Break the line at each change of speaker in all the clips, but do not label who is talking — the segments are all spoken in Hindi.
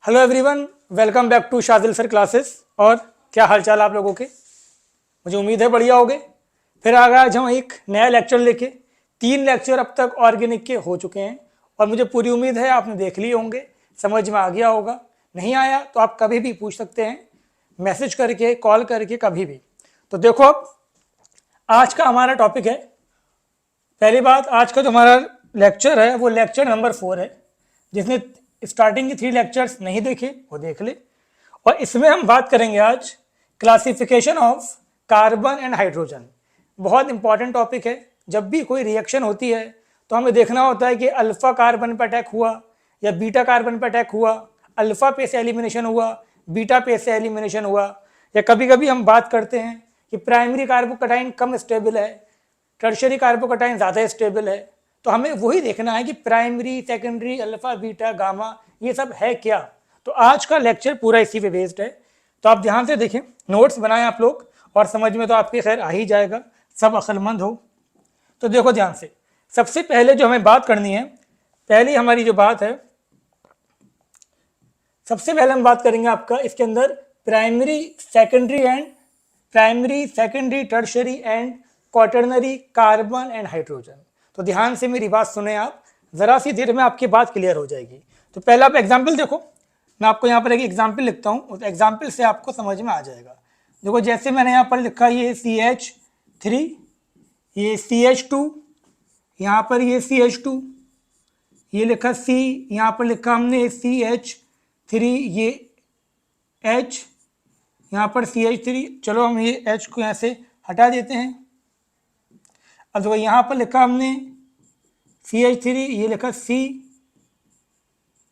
Hello everyone, welcome back to Shadil sir classes. और क्या हालचाल आप लोगों के? मुझे उम्मीद है बढ़िया होगे। फिर आ गए आज हम एक नया लेक्चर लेके। 3 लेक्चर अब तक ऑर्गेनिक के हो चुके हैं और मुझे पूरी उम्मीद है आपने देख लिए होंगे, समझ में आ गया होगा। नहीं आया तो आप कभी भी पूछ सकते हैं, मैसेज करके, कॉल करके, कभी भी। तो देखो, अब आज का हमारा टॉपिक है, पहली बात, आज का जो हमारा लेक्चर है वो लेक्चर नंबर 4 है। जिसने स्टार्टिंग के 3 लेक्चर्स नहीं देखे वो देख ले। और इसमें हम बात करेंगे आज classification of carbon and hydrogen. बहुत इंपॉर्टेंट टॉपिक है। जब भी कोई रिएक्शन होती है तो हमें देखना होता है कि अल्फा कार्बन पर अटैक हुआ या बीटा कार्बन पर अटैक हुआ, अल्फा पे से एलिमिनेशन हुआ, बीटा पे से एलिमिनेशन हुआ, या कभी कभी हम बात करते हैं कि प्राइमरी कार्बोकैटायन कम स्टेबल है, टर्शियरी कार्बोकैटायन ज़्यादा स्टेबल है। तो हमें वही देखना है कि primary, secondary, alpha, beta, gamma ये सब है क्या। तो आज का लेक्चर पूरा इसी पे बेस्ड है। तो आप ध्यान से देखें, नोट्स बनाएं आप लोग, और समझ में तो आपके खैर आ ही जाएगा, सब अक्लमंद हो। तो देखो ध्यान से, सबसे पहले जो हमें बात करनी है, पहली हमारी जो बात है, सबसे पहले हम बात करेंगे आपका इसके अंदर primary, secondary, tertiary and quaternary carbon and hydrogen. तो ध्यान से मेरी बात सुने आप, जरा सी देर में आपकी बात क्लियर हो जाएगी। तो पहला आप एग्जाम्पल देखो, मैं आपको यहाँ पर एक एग्जाम्पल लिखता हूँ, उस एग्जाम्पल से आपको समझ में आ जाएगा। देखो जैसे मैंने यहाँ पर लिखा, ये CH3, ये CH2, यहाँ पर ये CH2, ये लिखा C, यहाँ पर लिखा हमने CH3, ये H, यहाँ पर CH3। चलो हम ये H को यहाँ से हटा देते हैं। अब देखो यहाँ पर लिखा हमने CH3, ये लिखा C,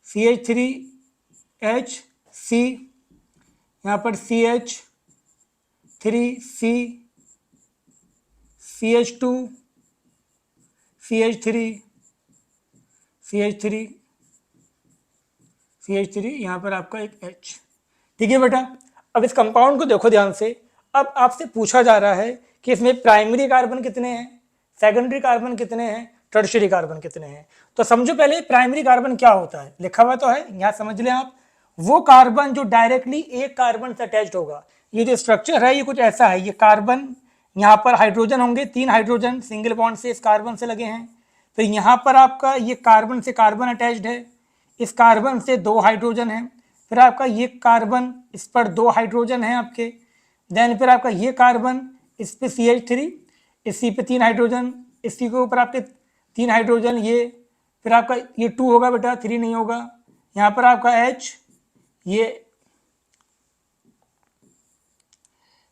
CH3HC, यहाँ पर CH3C, CH2, CH3, यहाँ पर आपका एक H। ठीक है बेटा, अब इस कंपाउंड को देखो ध्यान से। अब आपसे पूछा जा रहा है कि इसमें प्राइमरी कार्बन कितने हैं, सेकेंडरी कार्बन कितने हैं, टर्शियरी कार्बन कितने हैं। तो समझो पहले प्राइमरी कार्बन क्या होता है, लिखा हुआ तो है, यहाँ समझ लें आप। वो कार्बन जो डायरेक्टली एक कार्बन से अटैच्ड होगा। ये जो स्ट्रक्चर है ये कुछ ऐसा है, ये कार्बन, यहाँ पर हाइड्रोजन होंगे, 3 हाइड्रोजन सिंगल बॉन्ड से इस कार्बन से लगे हैं। फिर यहाँ पर आपका ये कार्बन से कार्बन अटैच्ड है, इस कार्बन से 2 हाइड्रोजन है। फिर आपका ये कार्बन, इस पर 2 हाइड्रोजन है आपके। देन फिर आपका ये कार्बन, इस पे CH3, इसी पे 3 हाइड्रोजन, इसी के ऊपर आपके 3 हाइड्रोजन, ये फिर आपका ये 2 होगा बेटा, 3 नहीं होगा। यहाँ पर आपका H, ये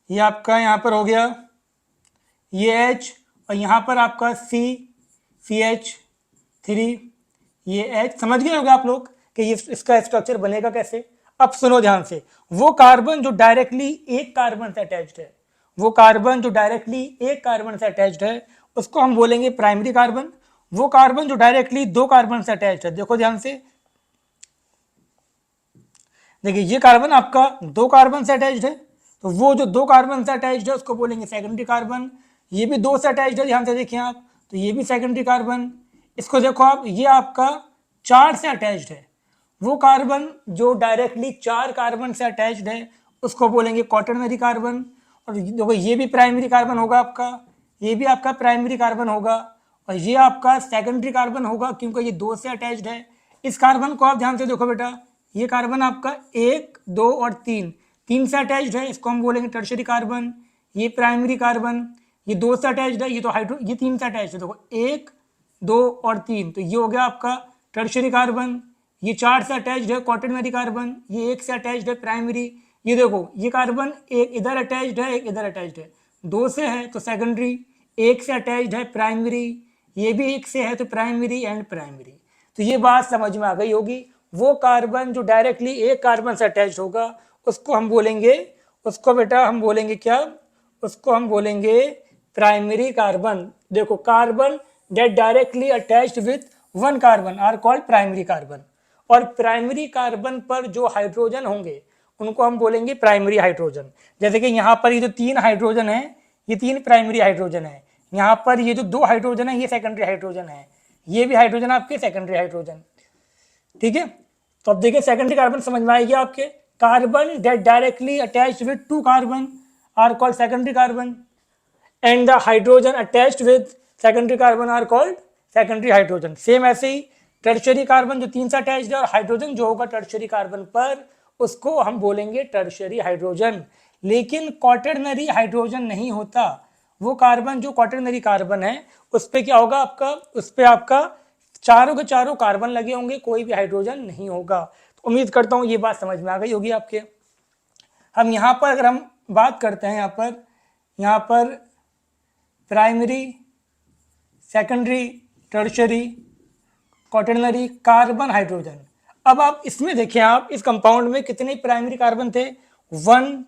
आपका यहाँ पर हो गया ये H, और यहाँ पर आपका CH3, ये H। समझ गए होंगे आप लोग कि ये इसका स्ट्रक्चर बनेगा कैसे। अब सुनो ध्यान से, वो कार्बन जो डायरेक्टली एक कार्बन से अटैच्ड है, वो कार्बन जो डायरेक्टली एक कार्बन से अटैच्ड है, उसको हम बोलेंगे प्राइमरी कार्बन। वो कार्बन जो डायरेक्टली 2 कार्बन से अटैच्ड है, देखो ध्यान से, देखिए ये कार्बन आपका 2 कार्बन से अटैच्ड है, तो वो जो 2 कार्बन से अटैच्ड है उसको बोलेंगे सेकेंडरी कार्बन। ये भी 2 से अटैच्ड है, ध्यान से देखिए आप, तो ये भी सेकेंडरी कार्बन। इसको देखो आप, ये आपका 4 से अटैच्ड है। वो कार्बन जो डायरेक्टली 4 कार्बन से अटैच्ड है उसको बोलेंगे क्वाटरनरी कार्बन। और देखो ये भी प्राइमरी कार्बन होगा आपका, ये भी आपका प्राइमरी कार्बन होगा, और ये आपका सेकेंडरी कार्बन होगा क्योंकि ये 2 से अटैच्ड है। इस कार्बन को आप ध्यान से देखो बेटा, ये कार्बन आपका 1, 2 और 3 से अटैच्ड है, इसको हम बोलेंगे टर्शियरी कार्बन। ये प्राइमरी कार्बन, ये 2 से अटैच्ड है, ये तो ये 3 से अटैच्ड है। देखो 1, 2 और 3, तो ये हो गया आपका टर्शियरी कार्बन। ये 4 से अटैच्ड है, क्वाटरनरी कार्बन। ये 1 से अटैच्ड है, प्राइमरी। ये देखो ये कार्बन एक इधर अटैच्ड है, एक इधर अटैच्ड है, 2 से है तो सेकेंडरी, 1 से अटैच्ड है, प्राइमरी। ये भी 1 से है तो प्राइमरी एंड प्राइमरी। तो ये बात समझ में आ गई होगी। वो कार्बन जो डायरेक्टली एक कार्बन से अटैच्ड होगा उसको हम बोलेंगे, उसको बेटा हम बोलेंगे क्या, उसको हम बोलेंगे प्राइमरी कार्बन। देखो carbon that directly attached with one carbon are called primary carbon. और प्राइमरी कार्बन पर जो हाइड्रोजन होंगे उनको हम बोलेंगे प्राइमरी हाइड्रोजन। जैसे कि यहाँ पर ये जो 3 हाइड्रोजन है, ये 3 प्राइमरी हाइड्रोजन है। यहाँ पर ये जो 2 हाइड्रोजन है ये सेकेंडरी हाइड्रोजन है, ये भी हाइड्रोजन आपके सेकेंडरी हाइड्रोजन। ठीक है, तो अब देखिए सेकेंडरी कार्बन समझ में आएगी आपके, carbon that directly attached with two carbon are called secondary carbon and the hydrogen attached with secondary carbon are called secondary hydrogen. Same ऐसे ही टर्शियरी कार्बन जो 3 से अटैच्ड है और हाइड्रोजन जो होगा टर्शियरी कार्बन पर उसको हम बोलेंगे टर्शियरी हाइड्रोजन। लेकिन क्वाटरनरी हाइड्रोजन नहीं होता, वो कार्बन जो क्वाटरनरी कार्बन है उस पर क्या होगा आपका, उस पर आपका चारों के चारों कार्बन लगे होंगे, कोई भी हाइड्रोजन नहीं होगा। तो उम्मीद करता हूँ ये बात समझ में आ गई होगी आपके। हम यहाँ पर अगर हम बात करते हैं यहाँ पर primary, secondary, tertiary, quaternary, carbon, hydrogen. अब आप इसमें देखिए, आप इस कंपाउंड में कितने प्राइमरी कार्बन थे, 1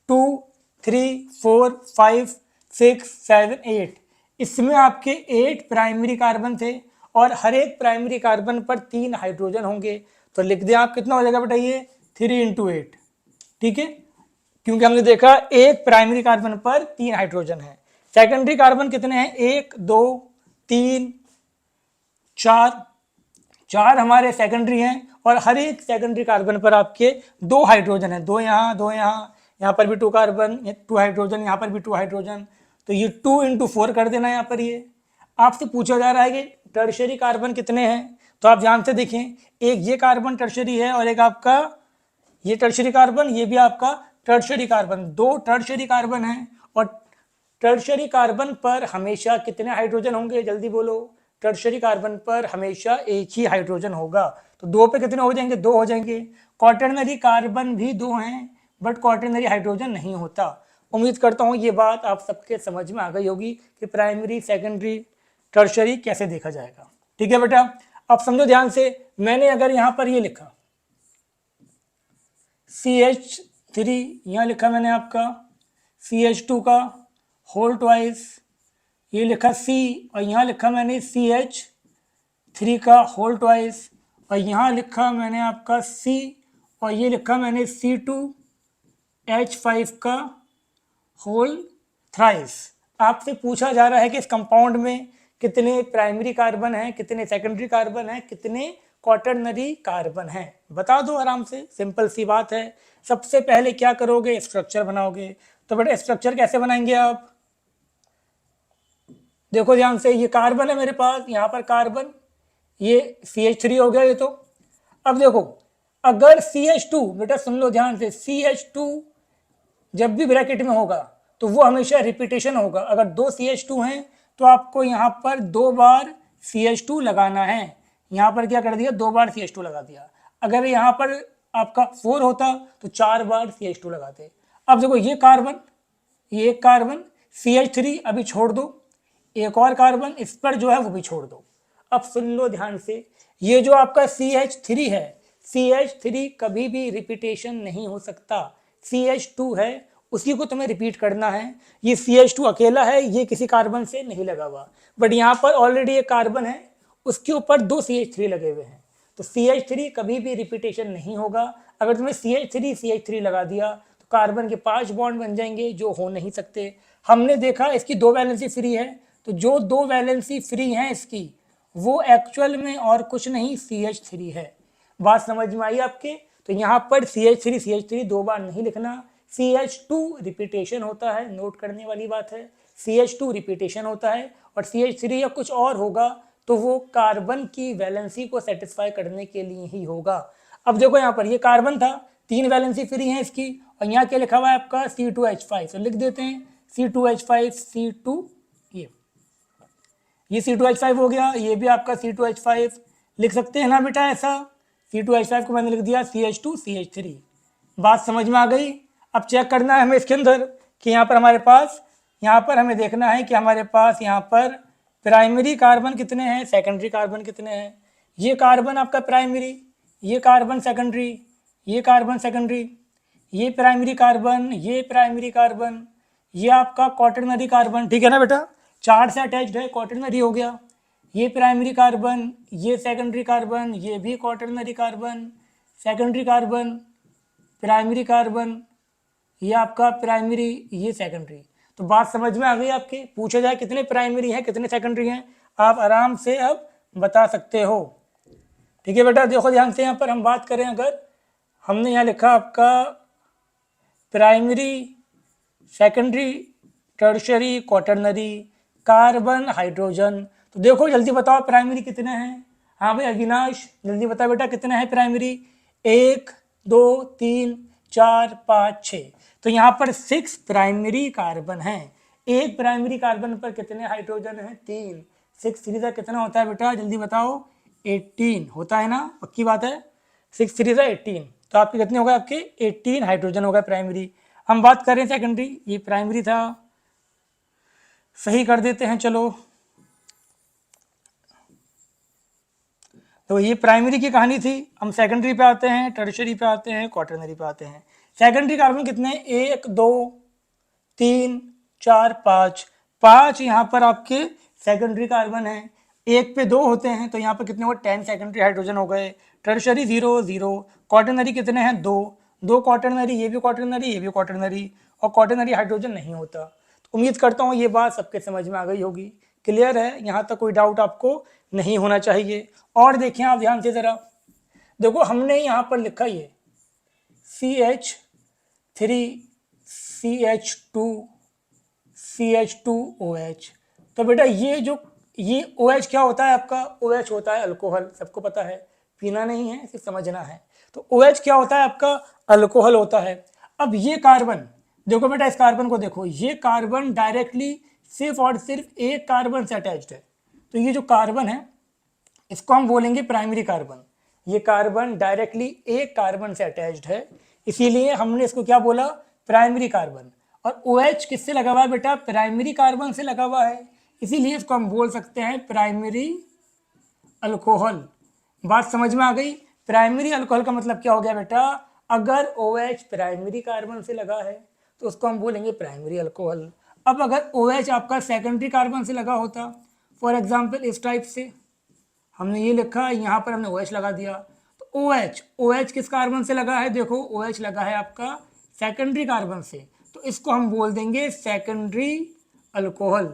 2 3 4 5 6 7 8। इसमें आपके 8 प्राइमरी कार्बन थे और हर एक प्राइमरी कार्बन पर 3 हाइड्रोजन होंगे। तो लिख दें आप, कितना हो जाएगा बेटा ये 3 × 8, ठीक है, क्योंकि हमने देखा एक प्राइमरी कार्बन पर 3 हाइड्रोजन है। सेकेंडरी कार्बन कितने हैं, 1 2 3 4 हमारे सेकेंडरी हैं और हर एक सेकेंडरी कार्बन पर आपके 2 हाइड्रोजन है, 2 यहाँ 2 यहाँ पर भी 2 कार्बन, 2 हाइड्रोजन, यहाँ पर भी 2 हाइड्रोजन। तो ये 2 × 4 कर देना। यहाँ पर ये आपसे पूछा जा रहा है कि टर्शियरी कार्बन कितने हैं, तो आप ध्यान से देखें, एक ये कार्बन टर्शियरी है और एक आपका ये टर्शियरी कार्बन, ये भी आपका टर्शियरी कार्बन, 2 टर्शियरी कार्बन है। और टर्शियरी कार्बन पर हमेशा कितने हाइड्रोजन होंगे, जल्दी बोलो, टर्शियरी कार्बन पर हमेशा एक ही हाइड्रोजन होगा। तो 2 पे कितने हो जाएंगे, 2 हो जाएंगे। क्वाटरनरी कार्बन भी 2 हैं बट क्वाटरनरी हाइड्रोजन नहीं होता। उम्मीद करता हूँ ये बात आप सबके समझ में आ गई होगी कि प्राइमरी, सेकेंडरी, टर्शियरी कैसे देखा जाएगा। ठीक है बेटा, अब समझो ध्यान से, मैंने अगर यहाँ पर ये लिखा CH3, यहाँ लिखा मैंने आपका CH2 का होल ट्वाइस, ये लिखा C और यहाँ लिखा मैंने CH3 का होल ट्वाइस और यहाँ लिखा मैंने आपका C और ये लिखा मैंने C2H5 का होल थ्राइस। आपसे पूछा जा रहा है कि इस कंपाउंड में कितने प्राइमरी कार्बन हैं, कितने सेकेंडरी कार्बन हैं, कितने क्वाटरनरी कार्बन हैं, बता दो आराम से, सिंपल सी बात है। सबसे पहले क्या करोगे, स्ट्रक्चर बनाओगे। तो बेटा स्ट्रक्चर कैसे बनाएंगे आप, देखो ध्यान से, ये कार्बन है मेरे पास, यहाँ पर कार्बन, ये CH3 हो गया ये। तो अब देखो, अगर CH2, बेटा सुन लो ध्यान से, CH2 जब भी ब्रैकेट में होगा तो वो हमेशा रिपीटेशन होगा। अगर 2 CH2 हैं तो आपको यहाँ पर 2 बार CH2 लगाना है। यहाँ पर क्या कर दिया, 2 बार CH2 लगा दिया। अगर यहाँ पर आपका 4 होता तो 4 बार CH2 लगाते। अब देखो ये कार्बन, ये एक कार्बन, CH3 अभी छोड़ दो, एक और कार्बन इस पर जो है वो भी छोड़ दो। अब सुन लो ध्यान से, ये जो आपका CH3 है, CH3 कभी भी रिपीटेशन नहीं हो सकता। CH2 है, उसी को तुम्हें रिपीट करना है। ये CH2 अकेला है, ये किसी कार्बन से नहीं लगा हुआ, बट यहाँ पर ऑलरेडी एक कार्बन है, उसके ऊपर 2 CH3 लगे हुए हैं। तो CH3 कभी भी रिपीटेशन नहीं होगा। अगर तुम्हें CH3 लगा दिया तो कार्बन के 5 बॉन्ड बन जाएंगे, जो हो नहीं सकते। हमने देखा इसकी 2 वैलेंसी फ्री है, तो जो 2 वैलेंसी फ्री हैं इसकी, वो एक्चुअल में और कुछ नहीं CH3 है। बात समझ में आई आपके। तो यहाँ पर CH3 2 बार नहीं लिखना, CH2 रिपीटेशन होता है, नोट करने वाली बात है, CH2 रिपीटेशन होता है। और CH3 या कुछ और होगा तो वो कार्बन की वैलेंसी को सेटिस्फाई करने के लिए ही होगा। अब देखो यहाँ पर ये कार्बन था, 3 वैलेंसी फ्री है इसकी, और यहाँ क्या लिखा हुआ है आपका C2H5, तो लिख देते हैं C2H5, C2, ये C2H5 हो गया, ये भी आपका C2H5 लिख सकते हैं ना बेटा, ऐसा C2H5 को मैंने लिख दिया CH2CH3। बात समझ में आ गई। अब चेक करना है हमें इसके अंदर कि यहाँ पर हमारे पास, यहाँ पर हमें देखना है कि हमारे पास यहाँ पर प्राइमरी कार्बन कितने हैं, सेकेंडरी कार्बन कितने हैं। ये कार्बन आपका प्राइमरी, ये कार्बन सेकेंडरी, ये कार्बन सेकेंडरी, ये प्राइमरी कार्बन, ये प्राइमरी कार्बन, ये आपका क्वाटरनरी कार्बन। ठीक है ना बेटा, 4 से अटैच्ड है, क्वाटरनरी हो गया। ये प्राइमरी कार्बन, ये सेकेंडरी कार्बन, ये भी quaternary carbon, secondary carbon, primary carbon, ये आपका प्राइमरी, ये सेकेंडरी। तो बात समझ में आ गई आपके। पूछा जाए कितने प्राइमरी हैं कितने सेकेंडरी हैं, आप आराम से अब बता सकते हो। ठीक है बेटा, देखो ध्यान से यहाँ पर हम बात करें, अगर हमने यहाँ लिखा आपका primary, secondary, tertiary, quaternary, carbon, hydrogen, तो देखो जल्दी बताओ प्राइमरी कितने हैं। हाँ भाई अविनाश जल्दी बता बेटा कितने हैं प्राइमरी। 1 2 3 4 5 6, तो यहाँ पर 6 प्राइमरी कार्बन हैं। एक प्राइमरी कार्बन पर कितने हाइड्रोजन हैं? 3। 6 3 का कितना होता है बेटा, जल्दी बताओ। 18 होता है ना, पक्की बात है। 6 3 18, तो आपके कितने हो गए? आपके 18 हाइड्रोजन हो गए प्राइमरी। हम बात कर रहे हैं सेकेंडरी, ये प्राइमरी था, सही कर देते हैं चलो। तो ये प्राइमरी की कहानी थी। हम सेकेंडरी पे आते हैं, टर्शरी पे आते हैं, क्वाटरनरी पे आते हैं। सेकेंडरी कार्बन कितने? 1 2 3 4 5, 5 यहाँ पर आपके सेकेंडरी कार्बन है। एक पे 2 होते हैं, तो यहाँ पर कितने हुए? 10 सेकेंडरी हाइड्रोजन हो गए। टर्शरी 0 0, क्वाटरनरी कितने हैं? 2 2 क्वाटरनरी, ये भी क्वाटरनरी, ये भी क्वाटरनरी, और क्वाटरनरी हाइड्रोजन नहीं होता। तो उम्मीद करता हूँ ये बात सबके समझ में आ गई होगी, क्लियर है, यहाँ तक कोई डाउट आपको नहीं होना चाहिए। और देखिए आप ध्यान से ज़रा, देखो हमने यहाँ पर लिखा ये CH3 CH2 CH2OH, तो बेटा ये OH क्या होता है आपका? OH होता है अल्कोहल, सबको पता है, पीना नहीं है सिर्फ समझना है। तो OH क्या होता है आपका? अल्कोहल होता है। अब ये कार्बन देखो बेटा, इस कार्बन को देखो, ये कार्बन डायरेक्टली सिर्फ और सिर्फ एक कार्बन से अटैच्ड है। तो ये जो कार्बन है इसको हम बोलेंगे प्राइमरी कार्बन। ये कार्बन डायरेक्टली एक कार्बन से अटैच्ड है, इसीलिए हमने इसको क्या बोला? Primary carbon. और OH किससे लगा हुआ है बेटा? प्राइमरी कार्बन से लगा हुआ है, इसीलिए इसको हम बोल सकते हैं प्राइमरी अल्कोहल। बात समझ में आ गई? प्राइमरी अल्कोहल का मतलब क्या हो गया बेटा? अगर OH प्राइमरी कार्बन से लगा है तो उसको हम बोलेंगे प्राइमरी अल्कोहल। अब अगर OH आपका सेकेंडरी कार्बन से लगा होता, फॉर एग्जाम्पल इस टाइप से, हमने ये लिखा, यहाँ पर हमने OH लगा दिया, तो OH किस कार्बन से लगा है? देखो OH लगा है आपका सेकेंडरी कार्बन से, तो इसको हम बोल देंगे सेकेंडरी अल्कोहल।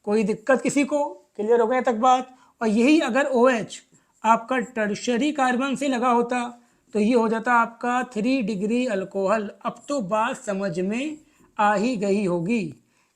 कोई दिक्कत किसी को? क्लियर हो गया तक बात? और यही अगर OH आपका टर्शरी कार्बन से लगा होता तो ये हो जाता आपका 3 डिग्री अल्कोहल। अब तो बात समझ में आ ही गई होगी,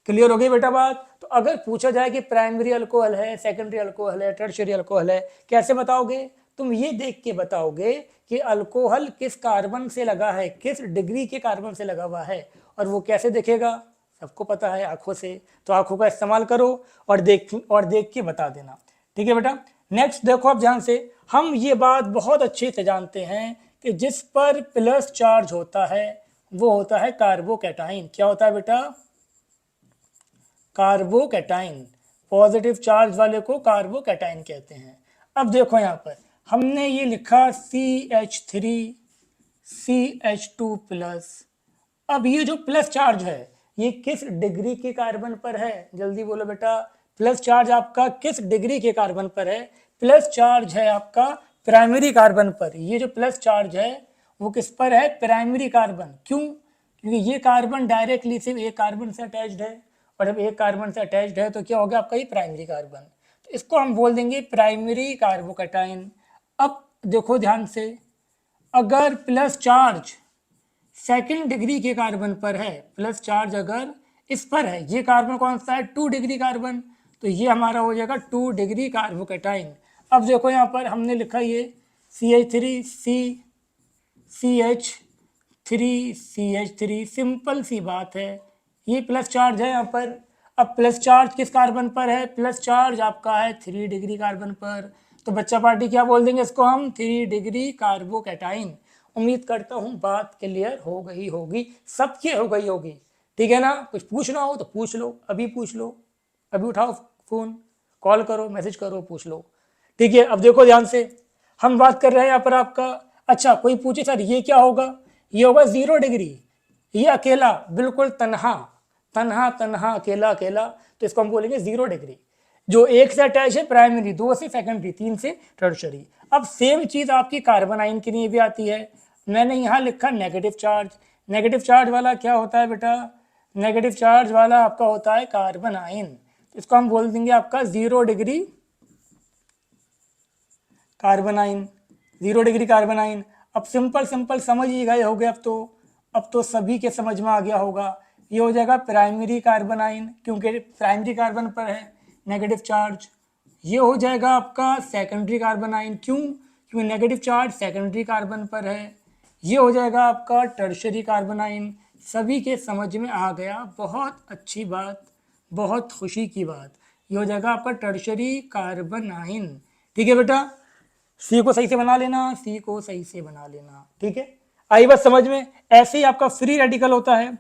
क्लियर हो गई बेटा बात? तो अगर पूछा जाए कि प्राइमरी अल्कोहल है, सेकेंडरी अल्कोहल है, टर्शियरी अल्कोहल है, कैसे बताओगे? तुम ये देख के बताओगे कि अल्कोहल किस कार्बन से लगा है, किस डिग्री के कार्बन से लगा हुआ है। और वो कैसे दिखेगा? सबको पता है, आंखों से। तो आंखों का इस्तेमाल करो और देख के बता देना, ठीक है बेटा। नेक्स्ट देखो आप ध्यान से, हम ये बात बहुत अच्छे से जानते हैं कि जिस पर प्लस चार्ज होता है वो होता है कार्बोकैटाइन। क्या होता है बेटा? कार्बोकैटाइन। पॉजिटिव चार्ज वाले को कार्बोकैटाइन कहते हैं। अब देखो यहाँ पर हमने ये लिखा CH3 CH2 प्लस। अब ये जो प्लस चार्ज है ये किस डिग्री के कार्बन पर है? जल्दी बोलो बेटा, प्लस चार्ज आपका किस डिग्री के कार्बन पर है? प्लस चार्ज है आपका प्राइमरी कार्बन पर। ये जो प्लस चार्ज है वो किस पर है? Primary carbon. क्यों? क्योंकि ये कार्बन डायरेक्टली सिर्फ एक कार्बन से अटैच्ड है, और जब एक कार्बन से अटैच्ड है तो क्या हो गया आपका? ये प्राइमरी कार्बन। तो इसको हम बोल देंगे प्राइमरी कार्बोकैटाइन। अब देखो ध्यान से, अगर प्लस चार्ज सेकेंड डिग्री के कार्बन पर है, प्लस चार्ज अगर इस पर है, ये कार्बन कौन सा है? 2 डिग्री कार्बन, तो ये हमारा हो जाएगा 2 डिग्री कार्बोकैटाइन। अब देखो यहाँ पर हमने लिखा ये CH3 CH3 सिंपल सी बात है, ये प्लस चार्ज है यहाँ पर। अब प्लस चार्ज किस कार्बन पर है? प्लस चार्ज आपका है 3 डिग्री कार्बन पर, तो बच्चा पार्टी क्या बोल देंगे इसको हम? 3 डिग्री कार्बोकैटाइन। उम्मीद करता हूँ बात क्लियर हो गई होगी, सबकी हो गई होगी, ठीक है ना? कुछ पूछना हो तो पूछ लो, अभी पूछ लो, अभी उठाओ फोन, कॉल करो, मैसेज करो, पूछ लो, ठीक है। अब देखो ध्यान से, हम बात कर रहे हैं यहाँ पर आपका, अच्छा कोई पूछे सर ये क्या होगा? ये होगा 0 डिग्री, ये अकेला, बिल्कुल तन्हा तन्हा तन्हा, अकेला अकेला, तो इसको हम बोलेंगे 0 डिग्री। जो एक से अटैच है प्राइमरी, 2 से सेकेंडरी, 3 से टर्शरी। अब सेम चीज आपकी कार्बन आयन के लिए भी आती है। मैंने यहाँ लिखा नेगेटिव चार्ज। नेगेटिव चार्ज वाला क्या होता है बेटा? नेगेटिव चार्ज वाला आपका होता है कार्बन आयन, इसको हम बोल देंगे आपका 0 degree carbon ion. 0 degree carbon आइन। अब सिंपल सिंपल समझ ही गए होगे, अब तो सभी के समझ में आ गया होगा। ये हो जाएगा प्राइमरी कार्बन आइन, क्योंकि प्राइमरी कार्बन पर है नेगेटिव चार्ज। ये हो जाएगा आपका सेकेंडरी कार्बन आइन, क्यों? क्योंकि नेगेटिव चार्ज सेकेंडरी कार्बन पर है। ये हो जाएगा आपका टर्शरी कार्बन आइन। सभी के समझ में आ गया, बहुत अच्छी बात, बहुत खुशी की बात। ये हो जाएगा आपका टर्शरी कार्बन आइन। ठीक है बेटा, सी को सही से बना लेना, सी को सही से बना लेना। ठीक है, आई बात समझ में। ऐसे ही आपका फ्री रेडिकल होता है,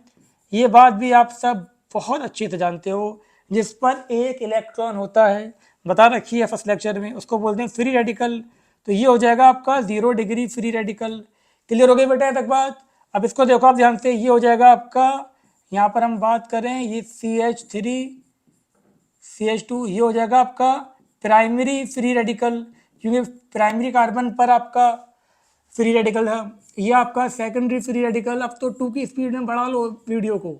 ये बात भी आप सब बहुत अच्छे से जानते हो, जिस पर एक इलेक्ट्रॉन होता है, बता रखी है फर्स्ट लेक्चर में, उसको बोलते हैं फ्री रेडिकल। तो ये हो जाएगा आपका 0 डिग्री फ्री रेडिकल। क्लियर हो गई बेटा तक बात? अब इसको देखो आप ध्यान से, ये हो जाएगा आपका, यहाँ पर हम बात करें ये CH3 CH2, ये हो जाएगा आपका प्राइमरी फ्री रेडिकल, क्योंकि प्राइमरी कार्बन पर आपका फ्री रेडिकल है। ये आपका सेकेंडरी फ्री रेडिकल। अब तो 2 की स्पीड में बढ़ा लो वीडियो को,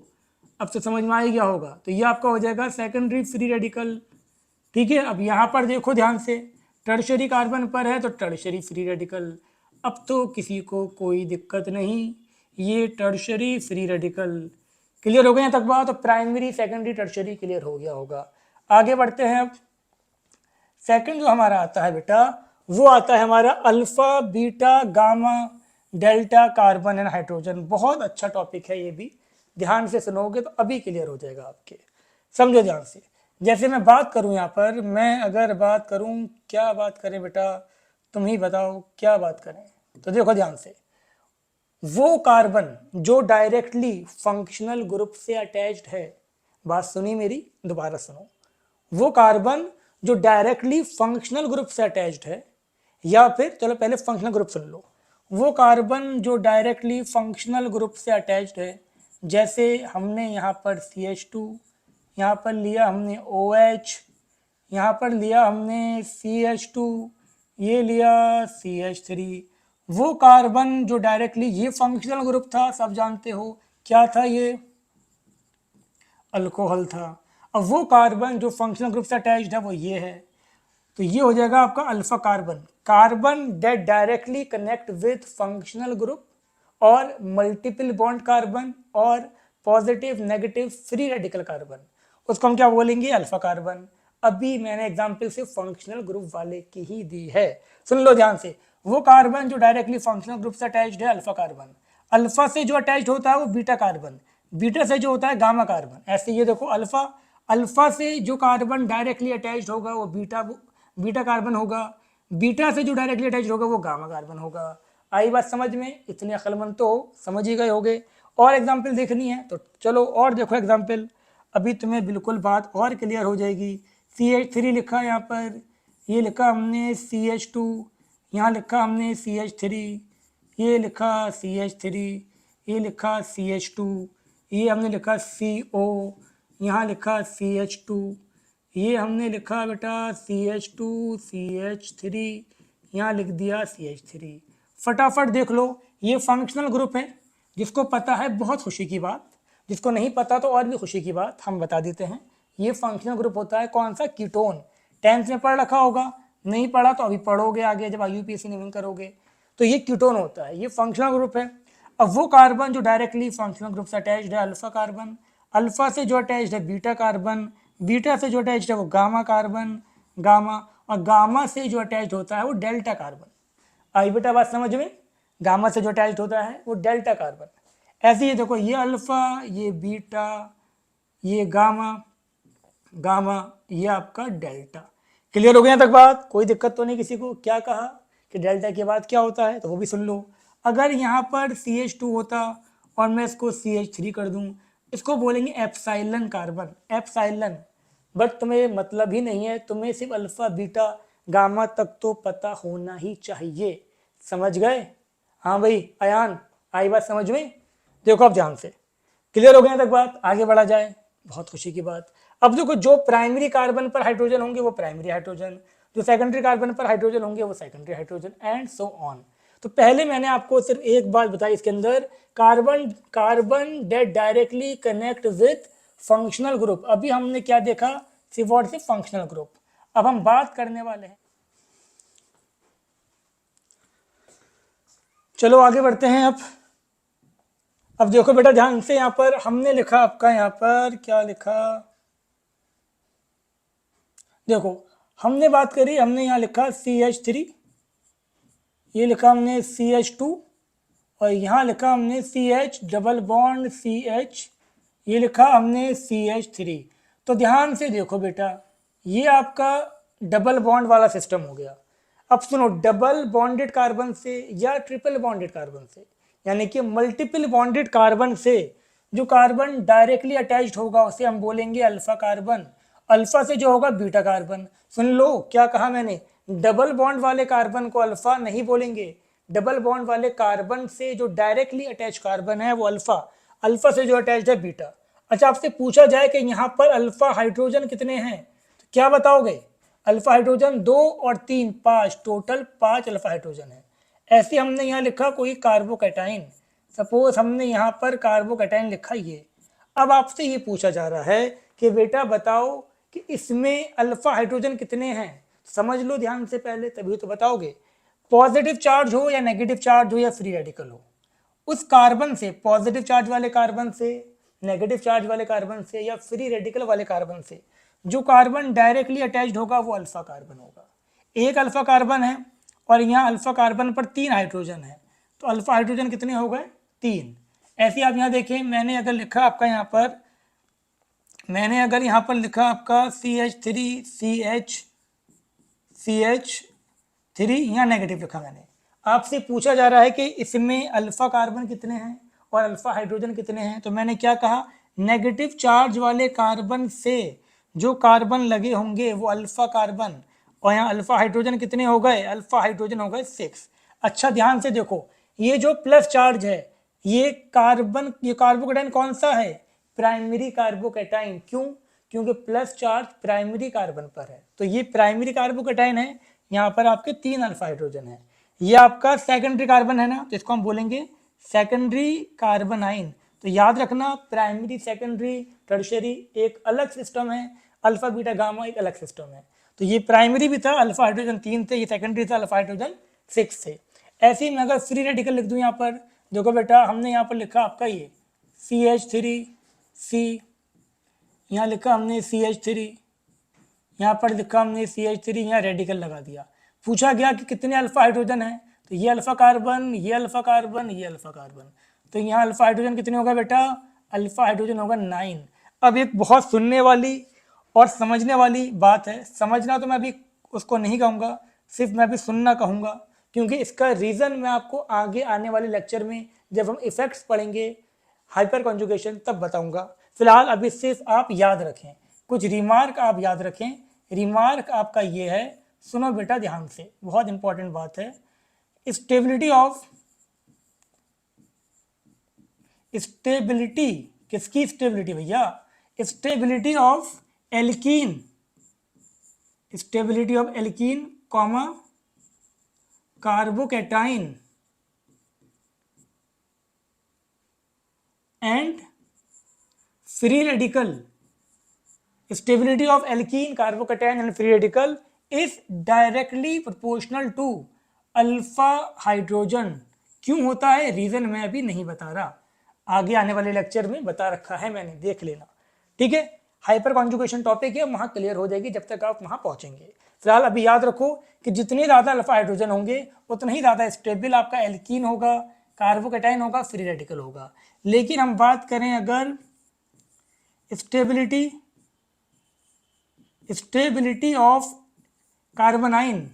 अब तो समझ में आ ही गया होगा। तो ये आपका हो जाएगा सेकेंडरी फ्री रेडिकल। ठीक है, अब यहाँ पर देखो ध्यान से, टर्शरी कार्बन पर है तो टर्शरी फ्री रेडिकल। अब तो किसी को कोई दिक्कत नहीं, ये टर्शरी फ्री रेडिकल। क्लियर हो गया तक बात? तो प्राइमरी सेकेंडरी टर्शरी क्लियर हो गया होगा। आगे बढ़ते हैं। अब सेकंड जो हमारा आता है बेटा, वो आता है हमारा alpha beta gamma delta carbon and hydrogen. बहुत अच्छा टॉपिक है ये भी, ध्यान से सुनोगे तो अभी क्लियर हो जाएगा आपके। समझो ध्यान से। जैसे मैं बात करूं यहाँ पर, मैं अगर बात करूं, क्या बात करें बेटा, तुम ही बताओ क्या बात करें। तो देखो ध्यान से, वो कार्बन जो डायरेक्टली फंक्शनल ग्रुप से अटैच्ड है, बात सुनी मेरी, दोबारा सुनो। वो कार्बन जो डायरेक्टली फंक्शनल ग्रुप से अटैच्ड है, या फिर चलो पहले फंक्शनल ग्रुप सुन लो। वो कार्बन जो डायरेक्टली फंक्शनल ग्रुप से अटैच्ड है, जैसे हमने यहाँ पर CH2, यहाँ पर लिया हमने OH, यहाँ पर लिया हमने CH2, ये लिया CH3। वो कार्बन जो डायरेक्टली, ये फंक्शनल ग्रुप था, सब जानते हो क्या था, ये अल्कोहल था। अब वो कार्बन जो फंक्शनल ग्रुप से अटैच्ड है वो ये है, तो ये हो जाएगा आपका alpha carbon. Carbon that directly connect with functional group और मल्टीपल बॉन्ड कार्बन और positive negative free radical carbon, उसको हम क्या बोलेंगे? Alpha carbon. अभी मैंने एग्जांपल से फंक्शनल ग्रुप वाले की ही दी है, सुन लो ध्यान से। वो कार्बन जो डायरेक्टली फंक्शनल ग्रुप से अटैच्ड है, अल्फा कार्बन। अल्फा से जो अटैच्ड होता है वो बीटा कार्बन, बीटा से जो होता है गामा कार्बन। ऐसे ये देखो, अल्फा से जो कार्बन डायरेक्टली अटैच्ड होगा वो बीटा कार्बन होगा, बीटा से जो डायरेक्टली अटैच्ड होगा वो गामा कार्बन होगा। आई बात समझ में? इतने अक्लमंद तो समझ ही गए होगे। और एग्जाम्पल देखनी है तो चलो और देखो एग्जाम्पल, अभी तुम्हें बिल्कुल बात और क्लियर हो जाएगी। CH3 लिखा यहाँ पर, ये लिखा हमने CH2, यहाँ लिखा हमने CH3, ये लिखा CH3, ये लिखा CH2, ये हमने लिखा CO, यहाँ लिखा CH2, ये हमने लिखा बेटा CH2 CH3, यहाँ लिख दिया CH3। फटाफट देख लो, ये फंक्शनल ग्रुप है। जिसको पता है बहुत खुशी की बात, जिसको नहीं पता तो और भी खुशी की बात, हम बता देते हैं। ये फंक्शनल ग्रुप होता है कौन सा? कीटोन। 10th में पढ़ रखा होगा, नहीं पढ़ा तो अभी पढ़ोगे आगे जब IUPAC नेमिंग करोगे। तो ये कीटोन होता है, ये फंक्शनल ग्रुप है। अब वो कार्बन जो डायरेक्टली फंक्शनल ग्रुप से अटैच्ड है, अल्फा कार्बन। अल्फा से जो अटैच्ड है बीटा कार्बन, बीटा से जो अटैच्ड है वो गामा कार्बन, गामा। और गामा से जो अटैच्ड होता है वो डेल्टा कार्बन। आई बेटा बात समझ में? गामा से जो अटैच्ड होता है वो डेल्टा कार्बन। ऐसे ही देखो, ये अल्फा, ये बीटा, ये गामा, गामा, ये आपका डेल्टा। क्लियर हो गया तक बात? कोई दिक्कत तो नहीं किसी को? क्या कहा कि डेल्टा के बाद क्या होता है, तो वो भी सुन लो। अगर यहाँ पर CH2 होता और मैं इसको CH3 कर दूं, इसको बोलेंगे एप्साइलन कार्बन, एप्साइलन। बट तुम्हें मतलब ही नहीं है, तुम्हें सिर्फ अल्फा बीटा गामा तक तो पता होना ही चाहिए। समझ गए? हाँ भाई अयान, आई बात समझ में? देखो अब ध्यान से, क्लियर हो गया तक बात? आगे बढ़ा जाए, बहुत खुशी की बात। अब देखो, जो प्राइमरी कार्बन पर हाइड्रोजन होंगे वो प्राइमरी हाइड्रोजन, जो सेकेंडरी कार्बन पर हाइड्रोजन होंगे वो secondary hydrogen, and so on. तो पहले मैंने आपको सिर्फ एक बात बताई इसके अंदर, carbon that directly connect with functional group. अभी हमने क्या देखा? सिर्फ और सिर्फ फंक्शनल ग्रुप। अब हम बात करने वाले हैं चलो आगे बढ़ते हैं। अब देखो बेटा ध्यान से, यहाँ पर हमने लिखा आपका, यहाँ पर क्या लिखा, देखो हमने बात करी, हमने यहाँ लिखा CH3, ये लिखा हमने CH2, और यहाँ लिखा हमने CH डबल बॉन्ड CH, ये लिखा हमने CH3। तो ध्यान से देखो बेटा, ये आपका डबल बॉन्ड वाला सिस्टम हो गया। अब सुनो, डबल बॉन्डेड कार्बन से या ट्रिपल बॉन्डेड कार्बन से, यानी कि मल्टीपल बॉन्डेड कार्बन से जो कार्बन डायरेक्टली अटैच्ड होगा उसे हम बोलेंगे अल्फा कार्बन। अल्फा से जो होगा बीटा कार्बन। सुन लो क्या कहा मैंने, डबल बॉन्ड वाले कार्बन को अल्फा नहीं बोलेंगे, डबल बॉन्ड वाले कार्बन से जो डायरेक्टली अटैच कार्बन है वो अल्फा, अल्फा से जो अटैच्ड है बीटा। अच्छा, आपसे पूछा जाए कि यहाँ पर अल्फा हाइड्रोजन कितने हैं, तो क्या बताओगे? अल्फा हाइड्रोजन 2 और 3, 5, टोटल 5 अल्फा हाइड्रोजन है। ऐसे हमने यहाँ लिखा कोई कार्बोकैटाइन, सपोज हमने यहाँ पर कार्बोकैटाइन लिखा ये। अब आपसे ये पूछा जा रहा है कि बेटा बताओ कि इसमें अल्फा हाइड्रोजन कितने हैं। समझ लो ध्यान से पहले, तभी तो बताओगे। पॉजिटिव चार्ज हो या नेगेटिव चार्ज हो या फ्री रेडिकल हो, उस कार्बन से, पॉजिटिव चार्ज वाले कार्बन से, नेगेटिव चार्ज वाले कार्बन से या फ्री रेडिकल वाले कार्बन से जो कार्बन डायरेक्टली अटैच्ड होगा वो अल्फा कार्बन होगा। एक अल्फा कार्बन है और यहाँ अल्फा कार्बन पर 3 हाइड्रोजन है, तो अल्फा हाइड्रोजन कितने हो गए? 3। ऐसे आप यहाँ देखें, मैंने अगर लिखा आपका यहाँ पर, मैंने अगर यहाँ पर लिखा आपका CH3 CH3, यहाँ नेगेटिव लिखा मैंने। आपसे पूछा जा रहा है कि इसमें अल्फा कार्बन कितने हैं और अल्फा हाइड्रोजन कितने हैं, तो मैंने क्या कहा, नेगेटिव चार्ज वाले कार्बन से जो कार्बन लगे होंगे वो अल्फा कार्बन, और यहाँ अल्फा हाइड्रोजन कितने हो गए? अल्फा हाइड्रोजन हो गए 6। अच्छा ध्यान से देखो, ये जो प्लस चार्ज है ये कार्बन, ये कार्बोकैटाइन कौन सा है? Primary carbocation. क्यों? क्योंकि प्लस चार्ज प्राइमरी कार्बन पर है, तो ये प्राइमरी कार्बोकैटाइन है। यहाँ पर आपके 3 अल्फा हाइड्रोजन है। ये आपका सेकेंडरी कार्बन है ना, तो इसको हम बोलेंगे सेकेंडरी कार्बनाइन। तो याद रखना, प्राइमरी, सेकेंडरी, टर्शियरी एक अलग सिस्टम है, अल्फा बीटा गामा एक अलग सिस्टम है। तो ये प्राइमरी भी था, अल्फा हाइड्रोजन 3 थे, ये सेकेंडरी था, अल्फा हाइड्रोजन 6 थे। ऐसे ही मैं अगर फ्री रेडिकल लिख दूं यहाँ पर, देखो बेटा हमने यहाँ पर लिखा आपका ये CH3C, यहाँ लिखा हमने CH3, यहाँ पर लिखा हमने CH3, यहाँ रेडिकल लगा दिया। पूछा गया कि कितने अल्फा हाइड्रोजन है, तो ये अल्फा कार्बन, ये अल्फा कार्बन, ये अल्फा कार्बन, तो यहाँ अल्फा हाइड्रोजन कितने होगा बेटा? अल्फा हाइड्रोजन होगा 9। अब एक बहुत सुनने वाली और समझने वाली बात है, समझना तो मैं अभी उसको नहीं कहूँगा, सिर्फ मैं अभी सुनना कहूँगा, क्योंकि इसका रीज़न मैं आपको आगे आने वाले लेक्चर में जब हम इफेक्ट्स पढ़ेंगे हाइपर कॉन्जुगेशन तब बताऊँगा। फिलहाल अभी सिर्फ आप याद रखें, कुछ रिमार्क आप याद रखें। रिमार्क आपका ये है, सुनो बेटा ध्यान से, बहुत इंपॉर्टेंट बात है। स्टेबिलिटी किसकी स्टेबिलिटी भैया? Stability of alkene, stability of alkene comma carbocation and free radical, stability of alkene, carbocation and free radical is directly proportional to alpha hydrogen. क्यों होता है, रीजन मैं अभी नहीं बता रहा, आगे आने वाले लेक्चर में बता रखा है मैंने, देख लेना, ठीक है। हाइपर कॉन्जुगेशन टॉपिक है, वहां क्लियर हो जाएगी जब तक आप वहां पहुंचेंगे। फिलहाल अभी याद रखो कि जितने ज़्यादा अल्फा हाइड्रोजन होंगे उतना ही ज़्यादा स्टेबल आपका एल्कीन होगा, कार्बोकैटाइन होगा, फ्री रेडिकल होगा। लेकिन हम बात करें अगर स्टेबिलिटी ऑफ कार्बनाइन,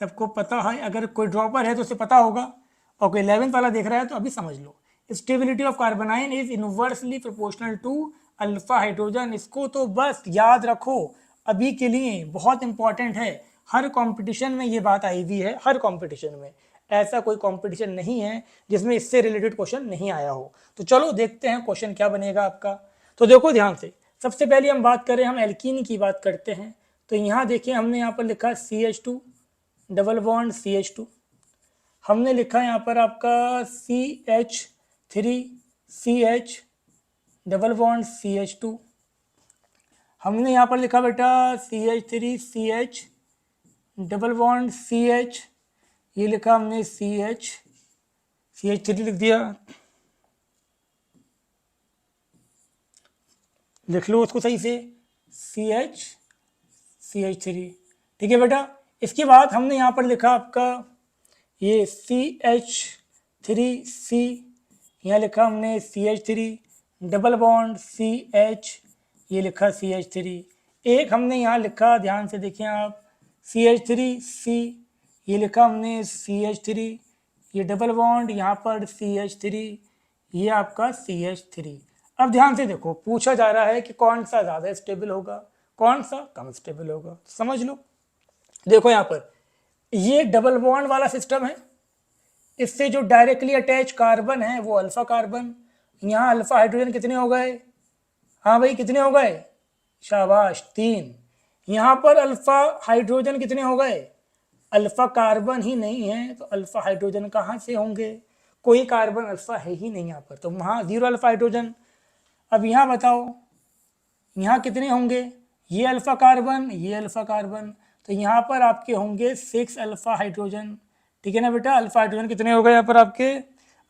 सबको पता है, अगर कोई ड्रॉपर है तो उसे पता होगा, और कोई 11th वाला देख रहा है तो अभी समझ लो। Stability of carbanion is inversely proportional to alpha hydrogen. इसको तो बस याद रखो, अभी के लिए बहुत इंपॉर्टेंट है। हर कंपटीशन में ये बात आई हुई है, हर कंपटीशन में, ऐसा कोई कंपटीशन नहीं है जिसमें इससे रिलेटेड क्वेश्चन नहीं आया हो। तो चलो देखते हैं क्वेश्चन क्या बनेगा आपका। तो देखो ध्यान से, सबसे पहले हम बात करें, हम एल्कीन की बात करते हैं। तो यहाँ देखिए हमने यहाँ पर लिखा CH2 डबल बॉन्ड CH2, हमने लिखा यहाँ पर आपका CH3CH डबल बॉन्ड CH2, हमने यहाँ पर लिखा बेटा CH3CH डबल बॉन्ड CH, ये लिखा हमने CH3 लिख दिया, लिख लो उसको सही से, CH3। ठीक है बेटा। इसके बाद हमने यहाँ पर लिखा आपका ये CH3C, यहाँ लिखा हमने CH3, डबल बॉन्ड CH, ये लिखा CH3। एक हमने यहाँ लिखा, ध्यान से देखें आप, CH3C, ये लिखा हमने CH3, ये डबल बॉन्ड यहाँ पर CH3, ये आपका CH3। अब ध्यान से देखो, पूछा जा रहा है कि कौन सा ज़्यादा स्टेबल होगा, कौन सा कम स्टेबल होगा। समझ लो, देखो यहाँ पर ये डबल बॉन्ड वाला सिस्टम है, इससे जो डायरेक्टली अटैच कार्बन है वो अल्फा कार्बन। यहाँ अल्फा हाइड्रोजन कितने हो गए? हाँ भाई कितने हो गए? शाबाश, 3। यहाँ पर अल्फा हाइड्रोजन कितने हो गए? अल्फा कार्बन ही नहीं है तो अल्फा हाइड्रोजन कहाँ से होंगे? कोई कार्बन अल्फा है ही नहीं यहाँ पर, तो वहाँ 0 अल्फा हाइड्रोजन। अब यहाँ बताओ, यहाँ कितने होंगे? ये अल्फा कार्बन, ये अल्फा कार्बन, तो यहाँ पर आपके होंगे 6 अल्फा हाइड्रोजन। ठीक है ना बेटा। अल्फा हाइड्रोजन कितने हो गए यहाँ पर आपके?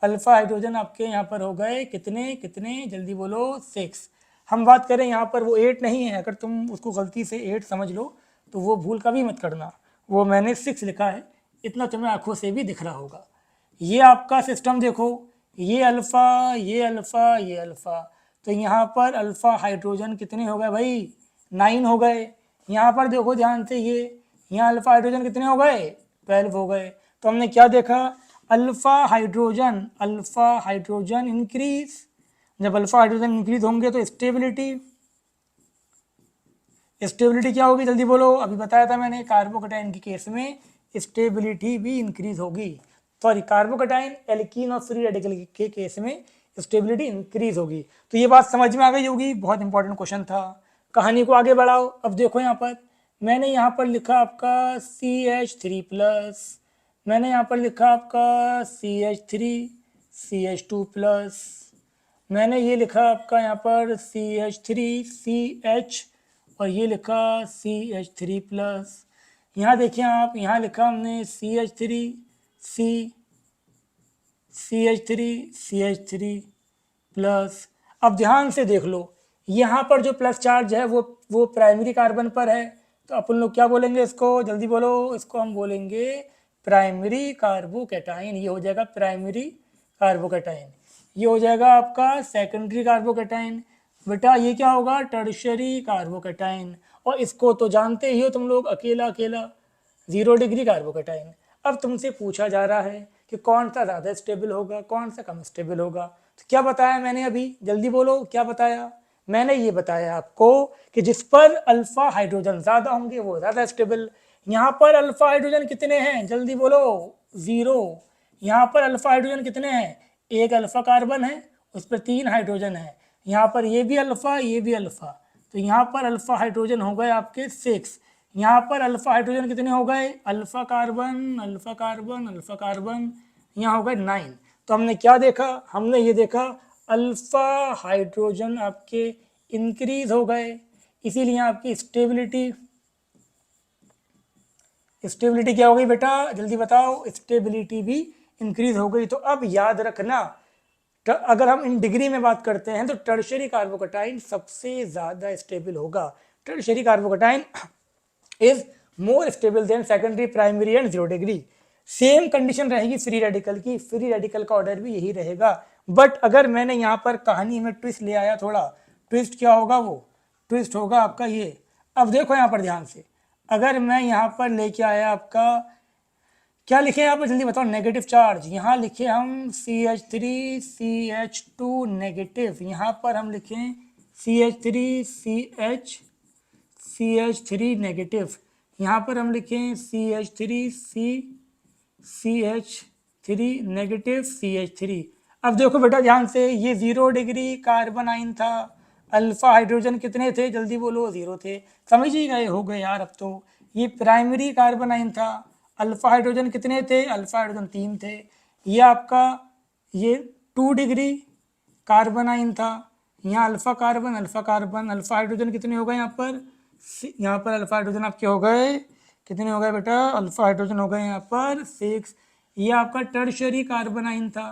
अल्फा हाइड्रोजन आपके यहाँ पर हो गए कितने कितने, जल्दी बोलो, 6। हम बात करें यहाँ पर वो 8 नहीं है, अगर तुम उसको गलती से 8 समझ लो तो वो भूल कभी मत करना, वो मैंने 6 लिखा है, इतना तुम्हें आंखों से भी दिख रहा होगा। ये आपका सिस्टम देखो, ये अल्फ़ा, ये अल्फ़ा, ये अल्फ़ा, तो यहाँ पर अल्फ़ा हाइड्रोजन कितने हो गए भाई? 9 हो गए। यहाँ पर देखो ध्यान से, ये यहाँ अल्फ़ा हाइड्रोजन कितने हो गए? 12 हो गए। तो हमने क्या देखा? Alpha hydrogen increase. जब अल्फ़ा हाइड्रोजन इंक्रीज होंगे तो स्टेबिलिटी क्या होगी, जल्दी बोलो। अभी बताया था मैंने, कार्बोकैटायन के केस में स्टेबिलिटी भी इंक्रीज होगी। सॉरी, कार्बोकैटायन, एल्कीन और फ्री रेडिकल के केस में स्टेबिलिटी इंक्रीज होगी। तो ये बात समझ में आ गई होगी, बहुत इंपॉर्टेंट क्वेश्चन था। कहानी को आगे बढ़ाओ। अब देखो यहाँ पर मैंने यहाँ पर लिखा आपका CH3+, मैंने यहाँ पर लिखा आपका CH3, CH2+, मैंने ये लिखा आपका यहाँ पर CH3CH, और ये लिखा CH3+। यहाँ देखिए आप, यहाँ लिखा हमने CH3+। अब ध्यान से देख लो, यहाँ पर जो प्लस चार्ज है वो प्राइमरी कार्बन पर है, तो अपन लोग क्या बोलेंगे इसको, जल्दी बोलो। इसको हम बोलेंगे प्राइमरी कार्बोकैटायन। ये हो जाएगा प्राइमरी कार्बोकैटायन। ये हो जाएगा आपका सेकेंडरी कार्बोकैटायन। बेटा ये क्या होगा? Tertiary carbocation. और इसको तो जानते ही हो तुम लोग, अकेला 0 डिग्री कार्बोकैटायन। अब तुमसे पूछा जा रहा है कि कौन सा ज़्यादा स्टेबल होगा, कौन सा कम स्टेबल होगा। तो क्या बताया मैंने अभी, जल्दी बोलो, क्या बताया मैंने? ये बताया आपको कि जिस पर अल्फा हाइड्रोजन ज़्यादा होंगे वो ज़्यादा स्टेबल। यहाँ पर अल्फा हाइड्रोजन कितने हैं, जल्दी बोलो? 0। यहाँ पर अल्फा हाइड्रोजन कितने हैं? एक अल्फा कार्बन है, उस पर 3 हाइड्रोजन है। यहाँ पर ये भी अल्फा, ये भी अल्फा, तो यहाँ पर अल्फा हाइड्रोजन हो गए आपके 6। यहाँ पर अल्फा हाइड्रोजन कितने हो गए? Alpha carbon, alpha carbon, alpha carbon, यहाँ हो गए 9। तो हमने क्या देखा? हमने ये देखा अल्फा हाइड्रोजन आपके इंक्रीज हो गए, इसीलिए आपकी स्टेबिलिटी क्या हो गई बेटा, जल्दी बताओ? स्टेबिलिटी भी इंक्रीज हो गई। तो अब याद रखना, अगर हम इन डिग्री में बात करते हैं तो टर्शियरी कार्बोकैटायन सबसे ज़्यादा स्टेबल होगा। Tertiary carbocation is more stable then secondary, primary and 0 degree. Same condition रहेगी फ्री रेडिकल की, फ्री रेडिकल का ऑर्डर भी यही रहेगा। बट अगर मैंने यहाँ पर कहानी में ट्विस्ट ले आया थोड़ा, ट्विस्ट क्या होगा? वो ट्विस्ट होगा आपका ये। अब देखो यहाँ पर ध्यान से, अगर मैं यहाँ पर लेके आया आपका, क्या लिखे यहाँ पर, जल्दी बताओ? Negative charge. यहाँ लिखे हम CH3 CH2 नेगेटिव, यहाँ पर हम लिखें CH3 CH3 नेगेटिव, यहाँ पर हम लिखें CH3 CH3 नेगेटिव CH3। अब देखो बेटा ध्यान से, ये 0 डिग्री कार्बन आयन था, अल्फा हाइड्रोजन कितने थे, जल्दी बोलो? 0 थे। समझ ही गए हो गए यार अब तो। ये प्राइमरी कार्बन आयन था, अल्फा हाइड्रोजन कितने थे? अल्फा हाइड्रोजन 3 थे। ये आपका ये 2 डिग्री कार्बन आयन था, यहाँ alpha carbon, alpha carbon, alpha hydrogen कितने हो गए यहाँ पर? यहाँ पर अल्फा हाइड्रोजन आपके हो गए कितने हो गए बेटा, अल्फा हाइड्रोजन हो गए यहाँ पर 6। ये आपका टर्शरी कार्बोनाइन था,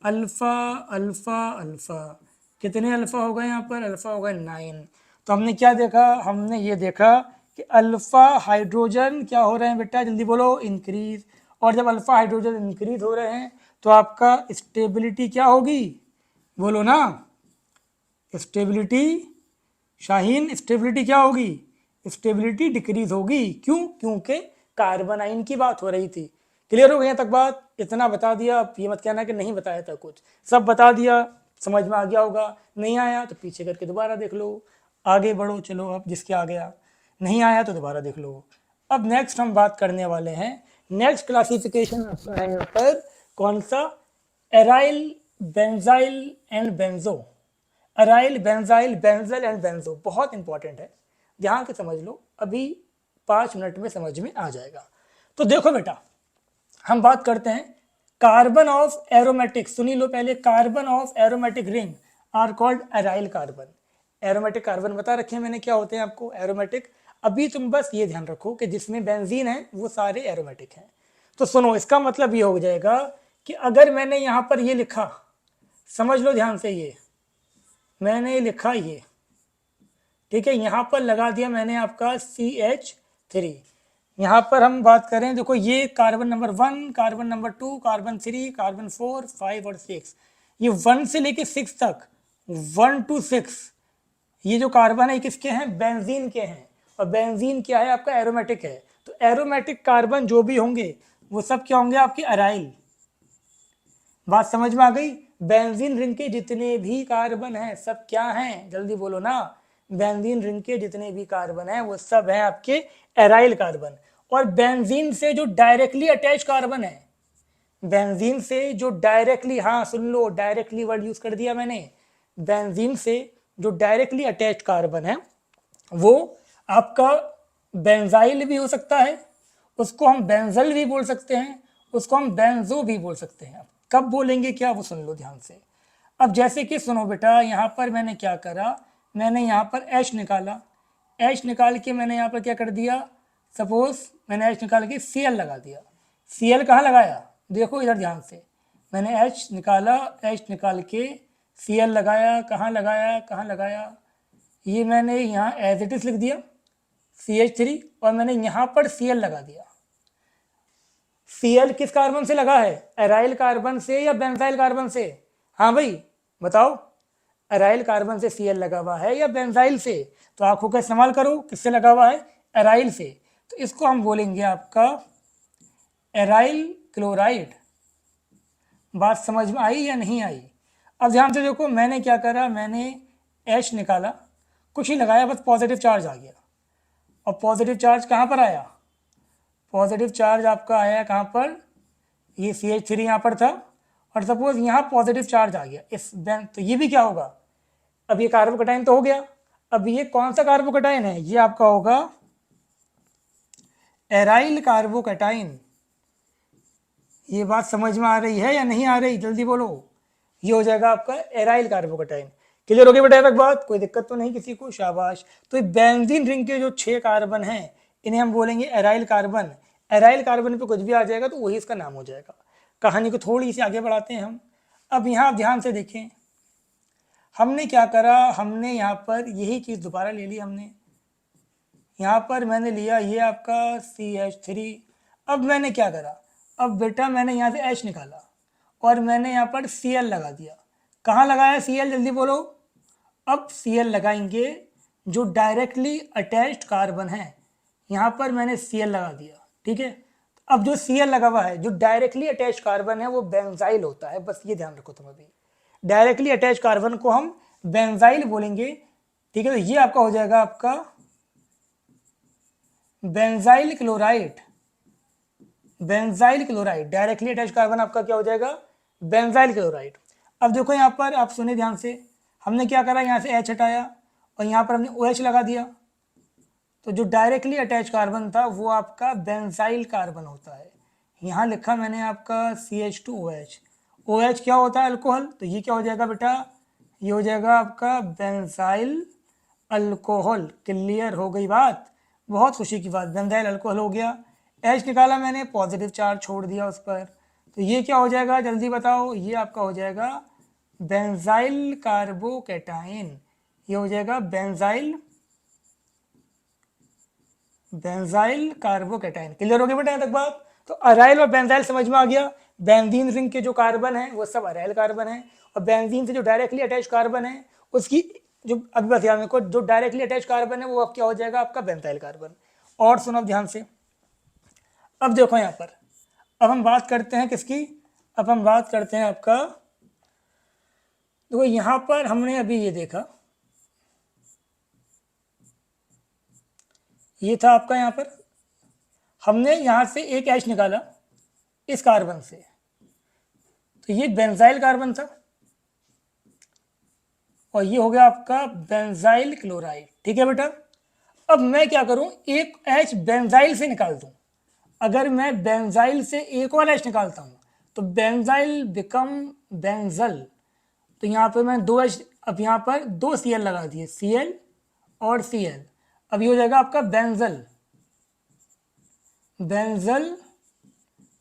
अल्फा अल्फा अल्फा, कितने अल्फा हो गए यहाँ पर, अल्फा हो गए 9। तो हमने क्या देखा, हमने ये देखा कि अल्फा हाइड्रोजन क्या हो रहे हैं बेटा, जल्दी बोलो, इंक्रीज। और जब अल्फा हाइड्रोजन इंक्रीज हो रहे हैं तो आपका स्टेबिलिटी क्या होगी, बोलो ना, स्टेबिलिटी, शाहीन स्टेबिलिटी क्या होगी, स्टेबिलिटी डिक्रीज होगी। क्यों, क्योंकि कार्बोनाइन की बात हो रही थी। क्लियर हो गई तक बात, इतना बता दिया, अब ये मत कहना कि नहीं बताया था, कुछ सब बता दिया, समझ में आ गया होगा। नहीं आया तो पीछे करके दोबारा देख लो, आगे बढ़ो, चलो अब जिसके आ गया, नहीं आया तो दोबारा देख लो। अब नेक्स्ट हम बात करने वाले हैं, नेक्स्ट क्लासिफिकेशन आपका है यहाँ पर कौन सा, aryl, benzyl and benzo. Aryl, benzyl, benzal and benzo, बहुत इंपॉर्टेंट है, ध्यान से समझ लो, अभी 5 मिनट में समझ में आ जाएगा। तो देखो बेटा, हम बात करते हैं कार्बन ऑफ एरोमेटिक, सुनी लो पहले, carbon of aromatic ring are called aryl carbon. Aromatic carbon बता रखे हैं मैंने क्या होते हैं आपको, एरोमेटिक। अभी तुम बस ये ध्यान रखो कि जिसमें बेंजीन है वो सारे एरोमेटिक हैं। तो सुनो, इसका मतलब ये हो जाएगा कि अगर मैंने यहाँ पर ये लिखा, समझ लो ध्यान से, ये मैंने लिखा ये, ठीक है, यहाँ पर लगा दिया मैंने आपका CH3। यहाँ पर हम बात करें, देखो ये carbon number 1, carbon number 2, carbon 3, carbon 4, 5 और 6, ये 1 से लेके 6 तक, 1 to 6, ये जो कार्बन है किसके हैं, बेंजीन के हैं। और बेंजीन क्या है आपका, एरोमेटिक है। तो एरोमेटिक कार्बन जो भी होंगे वो सब क्या होंगे आपके, अराइल। बात समझ में आ गई, बेंजीन रिंग के जितने भी कार्बन हैं सब क्या हैं, जल्दी बोलो ना, बेंजीन रिंग के जितने भी कार्बन हैं वो सब हैं आपके एराइल कार्बन। और बेंजीन से जो डायरेक्टली अटैच कार्बन है, बेंजीन से जो डायरेक्टली, हाँ सुन लो, डायरेक्टली वर्ड यूज कर दिया मैंने, बेंजीन से जो डायरेक्टली अटैच कार्बन है वो आपका बेंजाइल भी हो सकता है, उसको हम बेंजल भी बोल सकते हैं, उसको हम बेंजो भी बोल सकते हैं। कब बोलेंगे क्या, वो सुन लो ध्यान से। अब जैसे कि सुनो बेटा, यहाँ पर मैंने क्या करा, मैंने यहाँ पर H निकाला, H निकाल के मैंने यहाँ पर क्या कर दिया, सपोज मैंने H निकाल के Cl लगा दिया। Cl कहाँ लगाया, देखो इधर ध्यान से, मैंने H निकाला, H निकाल के Cl लगाया, कहाँ लगाया, कहाँ लगाया, ये मैंने यहाँ एज इट इज लिख दिया CH3, और मैंने यहाँ पर Cl लगा दिया। Cl किस कार्बन से लगा है, एराइल कार्बन से या बेंजाइल कार्बन से, हाँ भाई बताओ, एराइल कार्बन से Cl लगा हुआ है या बेंजाइल से। तो आंखों का इस्तेमाल करो, किससे लगा हुआ है, एराइल से। तो इसको हम बोलेंगे आपका एराइल क्लोराइड। बात समझ में आई या नहीं आई। अब ध्यान से देखो, मैंने क्या करा, मैंने H निकाला, कुछ ही लगाया, बस पॉजिटिव चार्ज आ गया। और पॉजिटिव चार्ज कहाँ पर आया, पॉजिटिव चार्ज आपका आया कहाँ पर, ये CH3 यहाँ पर था, और सपोज यहाँ पॉजिटिव चार्ज आ गया इस बेन, तो ये भी क्या होगा, अब ये कार्बोकटाइन तो हो गया। अब ये कौन सा कार्बोकटाइन है, ये आपका होगा एराइल कार्बोकटाइन। ये बात समझ में आ रही है या नहीं आ रही, जल्दी बोलो, ये हो जाएगा आपका एराइल कार्बोकटाइन। क्लियर हो गई बेटा तक बात, कोई दिक्कत तो नहीं किसी को, शाबाश। तो बेंजीन रिंग के जो 6 कार्बन हैं इन्हें हम बोलेंगे एराइल कार्बन। एराइल कार्बन पे कुछ भी आ जाएगा तो वही इसका नाम हो जाएगा। कहानी को थोड़ी सी आगे बढ़ाते हैं हम। अब यहाँ आप ध्यान से देखें, हमने क्या करा, हमने यहाँ पर यही चीज़ दोबारा ले ली हमने, यहाँ पर मैंने लिया ये आपका CH3। अब मैंने क्या करा, अब बेटा मैंने यहाँ से H निकाला और मैंने यहाँ पर Cl लगा दिया। कहाँ लगाया Cl, जल्दी बोलो। अब Cl लगाएंगे जो डायरेक्टली अटैच्ड कार्बन है, यहाँ पर मैंने Cl लगा दिया, ठीक है। अब जो Cl लगा हुआ है, जो डायरेक्टली अटैच कार्बन है वो बेंजाइल होता है, बस ये ध्यान रखो तुम। अभी डायरेक्टली अटैच कार्बन को हम बेंजाइल बोलेंगे, ठीक है। तो ये आपका हो जाएगा आपका benzyl chloride. Benzyl chloride, directly attach carbon आपका क्या हो जाएगा, बेंजाइल क्लोराइड। अब देखो यहाँ पर आप सुने ध्यान से, हमने क्या करा, यहाँ से H हटाया और यहाँ पर हमने OH लगा दिया। तो जो डायरेक्टली अटैच कार्बन था वो आपका बेंजाइल कार्बन होता है। यहाँ लिखा मैंने आपका CH2OH। OH क्या होता है, अल्कोहल। तो ये क्या हो जाएगा बेटा, ये हो जाएगा आपका बेंजाइल अल्कोहल। क्लियर हो गई बात। बहुत खुशी की बात, बेंजाइल अल्कोहल हो गया। H निकाला मैंने, पॉजिटिव चार्ज छोड़ दिया उस पर, तो ये क्या हो जाएगा जल्दी बताओ, ये आपका हो जाएगा बेंजाइल कार्बोकैटायन। ये हो जाएगा बेंजाइल कार्बोकैटायन। क्लियर हो गया बेटा यहाँ तक बात? तो अराइल और बेंजाइल समझ में आ गया। बेंजीन रिंग के जो कार्बन है वो सब अराइल कार्बन है, और बेंजीन से जो डायरेक्टली अटैच कार्बन है उसकी जो अभी बस ध्यान रखो, जो डायरेक्टली अटैच कार्बन है वो अब क्या हो जाएगा आपका बेंजाइल कार्बन। और सुनो ध्यान से, अब देखो यहाँ पर, अब हम बात करते हैं किसकी, अब हम बात करते हैं आपका, देखो यहाँ पर हमने अभी ये देखा, ये था आपका, यहाँ पर हमने यहाँ से एक H निकाला इस कार्बन से, तो ये बेंजाइल कार्बन था, और ये हो गया आपका बेंजाइल क्लोराइड। ठीक है बेटा, अब मैं क्या करूं, एक H बेंजाइल से निकाल दूं। अगर मैं बेंजाइल से एक और H निकालता हूं तो बेंजाइल बिकम बेंजल, तो यहाँ पर मैं दो H, अब यहाँ पर दो Cl लगा दिए, Cl और Cl, अब ये हो जाएगा आपका बेंजल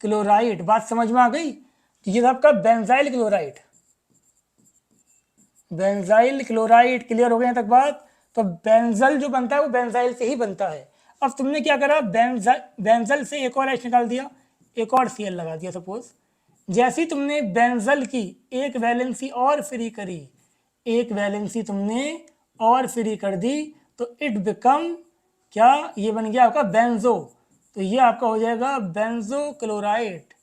क्लोराइड। बात समझ में आ गई? तो ये था आपका बेंजाइल क्लोराइड। क्लियर हो गया तक बात? तो बेंजल जो बनता है वो बेंजाइल से ही बनता है। अब तुमने क्या करा, बेंजल से एक और H निकाल दिया, एक और Cl लगा दिया सपोज। जैसे ही तुमने बेंजल की एक वैलेंसी और फ्री करी, एक वैलेंसी तुमने और फ्री कर दी, तो इट बिकम क्या, ये बन गया आपका बेंजो। तो ये आपका हो जाएगा बेंजो क्लोराइड,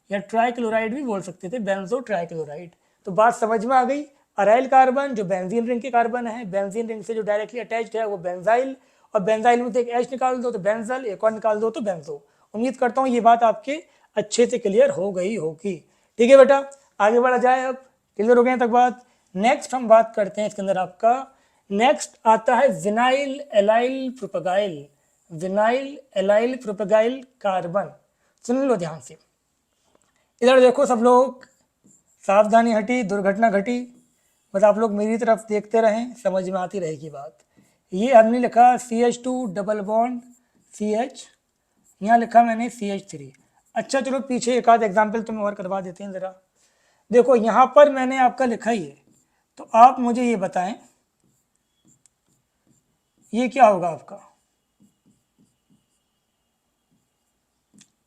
या ट्राइक्लोराइड भी बोल सकते थे, बेंजो ट्राइक्लोराइड। तो बात समझ में आ गई। अराइल कार्बन जो बेंजीन रिंग के कार्बन है, बेंजीन रिंग से जो डायरेक्टली अटैच्ड है वो बेंजाइल, और बेंजाइल में से एक H निकाल दो तो बेंजल, एक और निकाल दो तो बेंजो। उम्मीद करता हूँ ये बात आपके अच्छे से क्लियर हो गई होगी। ठीक है बेटा, आगे बढ़ा जाए। अब क्लियर हो गए तक बात। नेक्स्ट हम बात करते हैं इसके अंदर आपका, नेक्स्ट आता है vinyl allyl propargyl. Vinyl allyl propargyl carbon. सुन लो ध्यान से, इधर देखो सब लोग, सावधानी हटी, दुर्घटना घटी, बस आप लोग मेरी तरफ देखते रहें, समझ में आती रहेगी बात। ये हमने लिखा CH2 डबल बॉन्ड CH, यहाँ लिखा मैंने CH3। अच्छा चलो पीछे एक आध एग्जाम्पल तुम्हें और करवा देते हैं ज़रा। देखो यहाँ पर मैंने आपका लिखा ही है, तो आप मुझे ये बताएं ये क्या होगा आपका,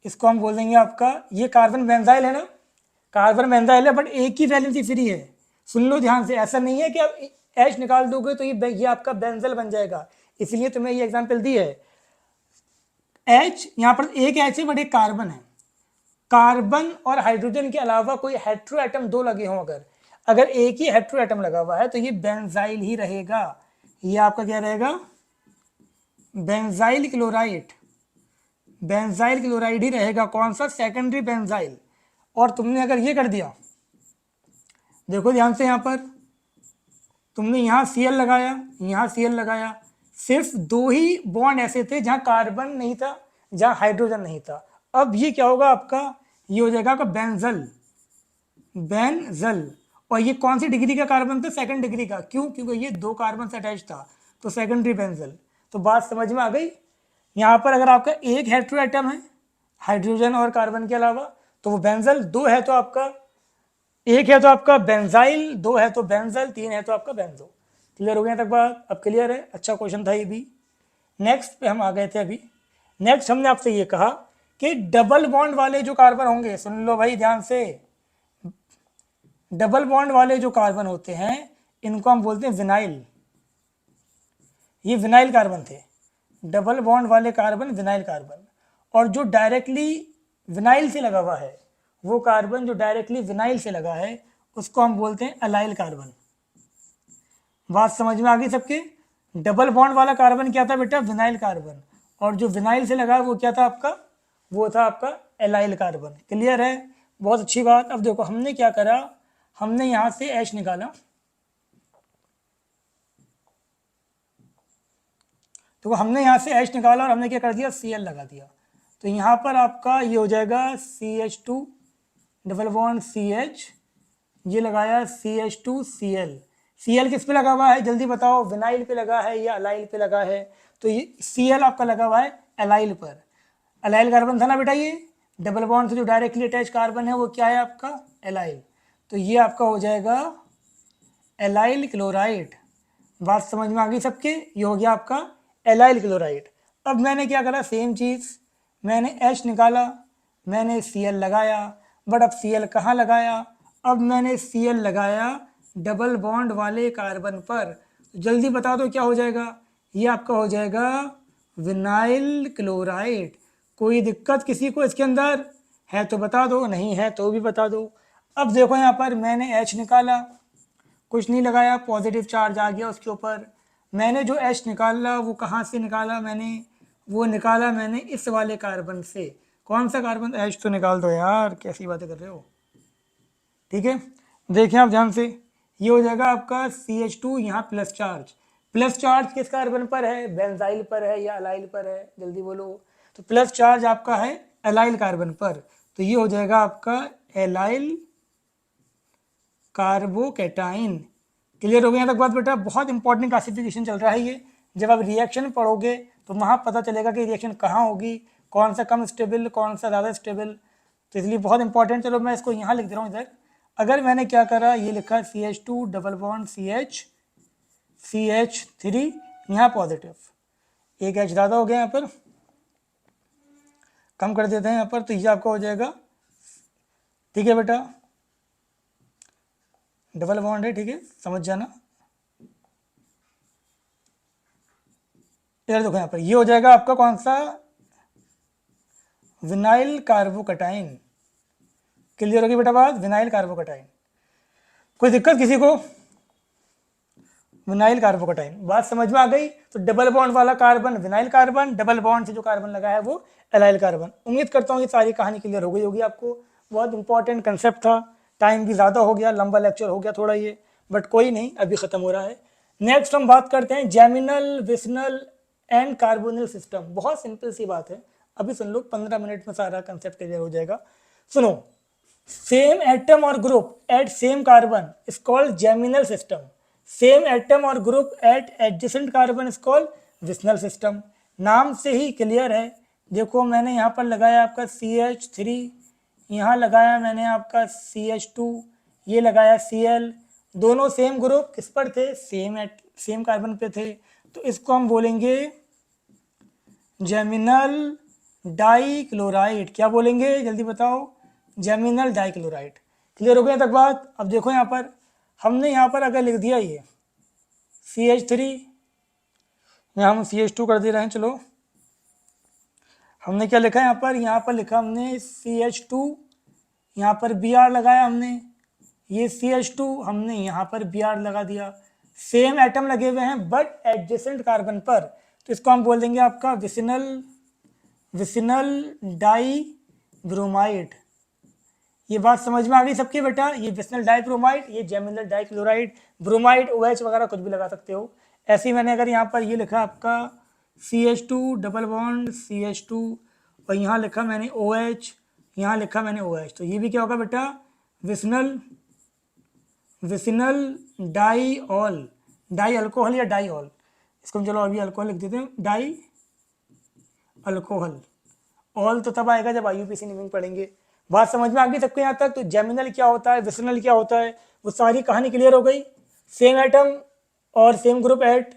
इसको हम बोल देंगे आपका, ये कार्बन बेंजाइल है ना, कार्बन बेंजाइल है बट एक ही वैलेंसी फ्री है। सुन लो ध्यान से, ऐसा नहीं है कि आप H निकाल दोगे तो ये आपका बेंजल बन जाएगा, इसलिए तुम्हें ये एग्जांपल दी है। H यहाँ पर एक H है बट एक कार्बन है, कार्बन और हाइड्रोजन के अलावा कोई हेट्रो एटम दो लगे हों, अगर एक ही हेट्रो एटम लगा हुआ है तो ये बेंजाइल ही रहेगा। ये आपका क्या रहेगा, बेंजाइल क्लोराइड, बेंजाइल क्लोराइड ही रहेगा। कौन सा, सेकेंडरी बेंजाइल। और तुमने अगर ये कर दिया, देखो ध्यान से, यहाँ पर तुमने यहाँ Cl लगाया, यहाँ Cl लगाया, सिर्फ दो ही बॉन्ड ऐसे थे जहाँ कार्बन नहीं था, जहाँ हाइड्रोजन नहीं था। अब ये क्या होगा आपका, ये हो जाएगा आपका बेंजल, और ये कौन सी डिग्री का कार्बन था, सेकंड डिग्री का। क्यों, क्योंकि ये दो कार्बन से अटैच था, तो सेकेंडरी बेंजल। तो बात समझ में आ गई। यहाँ पर अगर आपका एक हेट्रो एटम है हाइड्रोजन और कार्बन के अलावा तो वो बेंजल, दो है तो आपका, एक है तो आपका बेंजाइल, दो है तो बेंजल, तीन है तो आपका बेंजो। क्लियर हो गया तक बात? अब क्लियर है, अच्छा क्वेश्चन था ये भी। नेक्स्ट पे हम आ गए थे अभी। नेक्स्ट हमने आपसे ये कहा कि डबल बॉन्ड वाले जो कार्बन होंगे, सुन लो भाई ध्यान से, डबल बॉन्ड वाले जो कार्बन होते हैं इनको हम बोलते हैं विनाइल। ये विनाइल कार्बन थे, डबल बॉन्ड वाले कार्बन विनाइल कार्बन। और जो डायरेक्टली विनाइल से लगा हुआ है, वो कार्बन जो डायरेक्टली विनाइल से लगा है उसको हम बोलते हैं अलाइल कार्बन। बात समझ में आ गई सबके? डबल बॉन्ड वाला कार्बन क्या था बेटा, विनाइल कार्बन, और जो विनाइल से लगा वो क्या था आपका, वो था आपका एलाइल कार्बन। क्लियर है, बहुत अच्छी बात। अब देखो हमने क्या करा, हमने यहाँ से H निकाला, तो हमने यहाँ से H निकाला और हमने क्या कर दिया, Cl लगा दिया। तो यहाँ पर आपका ये हो जाएगा CH2 डबल बॉन्ड CH, ये लगाया CH2Cl, Cl किस पे लगा हुआ है जल्दी बताओ, विनाइल पे लगा है या अलाइल पे लगा है? तो ये Cl आपका लगा हुआ है अलाइल पर। अलाइल कार्बन था ना बेटा, ये डबल बॉन्ड से जो डायरेक्टली अटैच कार्बन है वो क्या है आपका एलाइल। तो ये आपका हो जाएगा एलाइल क्लोराइड। बात समझ में आ गई सबके, ये हो गया आपका एलाइल क्लोराइड। अब मैंने क्या करा, सेम चीज़, मैंने H निकाला, मैंने Cl लगाया, बट अब Cl कहाँ लगाया, अब मैंने Cl लगाया डबल बॉन्ड वाले कार्बन पर। जल्दी बता दो क्या हो जाएगा, ये आपका हो जाएगा विनाइल क्लोराइड। कोई दिक्कत किसी को इसके अंदर है तो बता दो, नहीं है तो भी बता दो। अब देखो यहाँ पर मैंने H निकाला, कुछ नहीं लगाया, पॉजिटिव चार्ज आ गया उसके ऊपर। मैंने जो H निकाला वो कहाँ से निकाला, वो निकाला मैंने इस वाले कार्बन से। कौन सा कार्बन, H तो निकाल दो यार, कैसी बातें कर रहे हो। ठीक है, देखें आप ध्यान से, ये हो जाएगा आपका CH2, यहाँ प्लस चार्ज। प्लस चार्ज किस कार्बन पर है, बेंजाइल पर है या अलाइल पर है, जल्दी बोलो। तो प्लस चार्ज आपका है अलाइल कार्बन पर, तो ये हो जाएगा आपका एलाइल कार्बोकैटाइन। क्लियर हो गया तक बात बेटा? बहुत इंपॉर्टेंट क्लासिफिकेशन चल रहा है ये। जब आप रिएक्शन पढ़ोगे तो वहाँ पता चलेगा कि रिएक्शन कहाँ होगी, कौन सा कम स्टेबल, कौन सा ज़्यादा स्टेबल, तो इसलिए बहुत इंपॉर्टेंट। चलो मैं इसको यहाँ लिख दे रहा हूँ इधर। अगर मैंने क्या करा, ये लिखा CH2 डबल बॉन्ड CH3, यहाँ पॉजिटिव, एक H ज़्यादा हो गया यहाँ पर, कम कर देते हैं यहाँ पर, तो ये आपका हो जाएगा, ठीक है बेटा, डबल बॉन्ड है, ठीक है, समझ जाना। इधर देखो यहाँ पर, ये हो जाएगा आपका कौन सा, विनाइल कार्बोकैटाइन। क्लियर होगी बेटा बात, विनाइल कार्बोकैटाइन। कोई दिक्कत किसी को, विनाइल कार्बोकैटाइन, बात समझ में आ गई। तो डबल बॉन्ड वाला carbon vinyl carbon, double bond से जो कार्बन लगा है वो एलाइल कार्बन। उम्मीद करता हूँ ये सारी कहानी क्लियर हो गई होगी आपको। बहुत इंपॉर्टेंट कंसेप्ट था, टाइम भी ज़्यादा हो गया, लंबा लेक्चर हो गया थोड़ा ये, बट कोई नहीं, अभी ख़त्म हो रहा है। नेक्स्ट हम बात करते हैं geminal, vicinal and carbonyl system. बहुत सिंपल सी बात है, अभी सुन लो, 15 मिनट में सारा कंसेप्ट क्लियर हो जाएगा। सुनो, सेम एटम और group at same carbon is called geminal system. Same atom और group at adjacent carbon is called vicinal system. नाम से ही क्लियर है। देखो मैंने यहाँ पर लगाया आपका CH3, यहाँ लगाया मैंने आपका CH2, ये लगाया Cl, दोनों सेम ग्रुप किस पर थे, सेम कार्बन पे थे, तो इसको हम बोलेंगे जेमिनल डाइक्लोराइड। क्या बोलेंगे जल्दी बताओ, जेमिनल डाइक्लोराइड। क्लियर हो गया तक बात? अब देखो यहाँ पर हमने यहाँ पर अगर लिख दिया ये CH3, यहाँ हम CH2 कर दे रहे हैं, चलो हमने क्या लिखा है यहाँ पर लिखा हमने CH2, यहाँ पर Br लगाया हमने, ये CH2 हमने यहाँ पर Br लगा दिया। सेम एटम लगे हुए हैं बट एडजेसेंट कार्बन पर, तो इसको हम बोल देंगे आपका विसिनल डाई ब्रोमाइड। ये बात समझ में आ गई सबके बेटा? ये विसनल डाइब्रोमाइड, ये जेमिनल डाइक्लोराइड, ब्रोमाइड OH वगैरह कुछ भी लगा सकते हो। ऐसे ही मैंने अगर यहाँ पर ये लिखा आपका CH2 डबल बॉन्ड CH2 और यहाँ लिखा मैंने OH, यहाँ लिखा मैंने OH, तो ये भी क्या होगा बेटा, विसनल डाईऑल, डाई अल्कोहल या डाईऑल। इसको हम चलो अभी अल्कोहल लिख देते हैं, डाई अल्कोहल। ऑल तो तब आएगा जब IUPAC नेमिंग पढ़ेंगे। बात समझ में आ गई सबको यहाँ तक? तो जेमिनल क्या होता है, विसनल क्या होता है, वो सारी कहानी क्लियर हो गई। सेम एटम और सेम ग्रुप एट,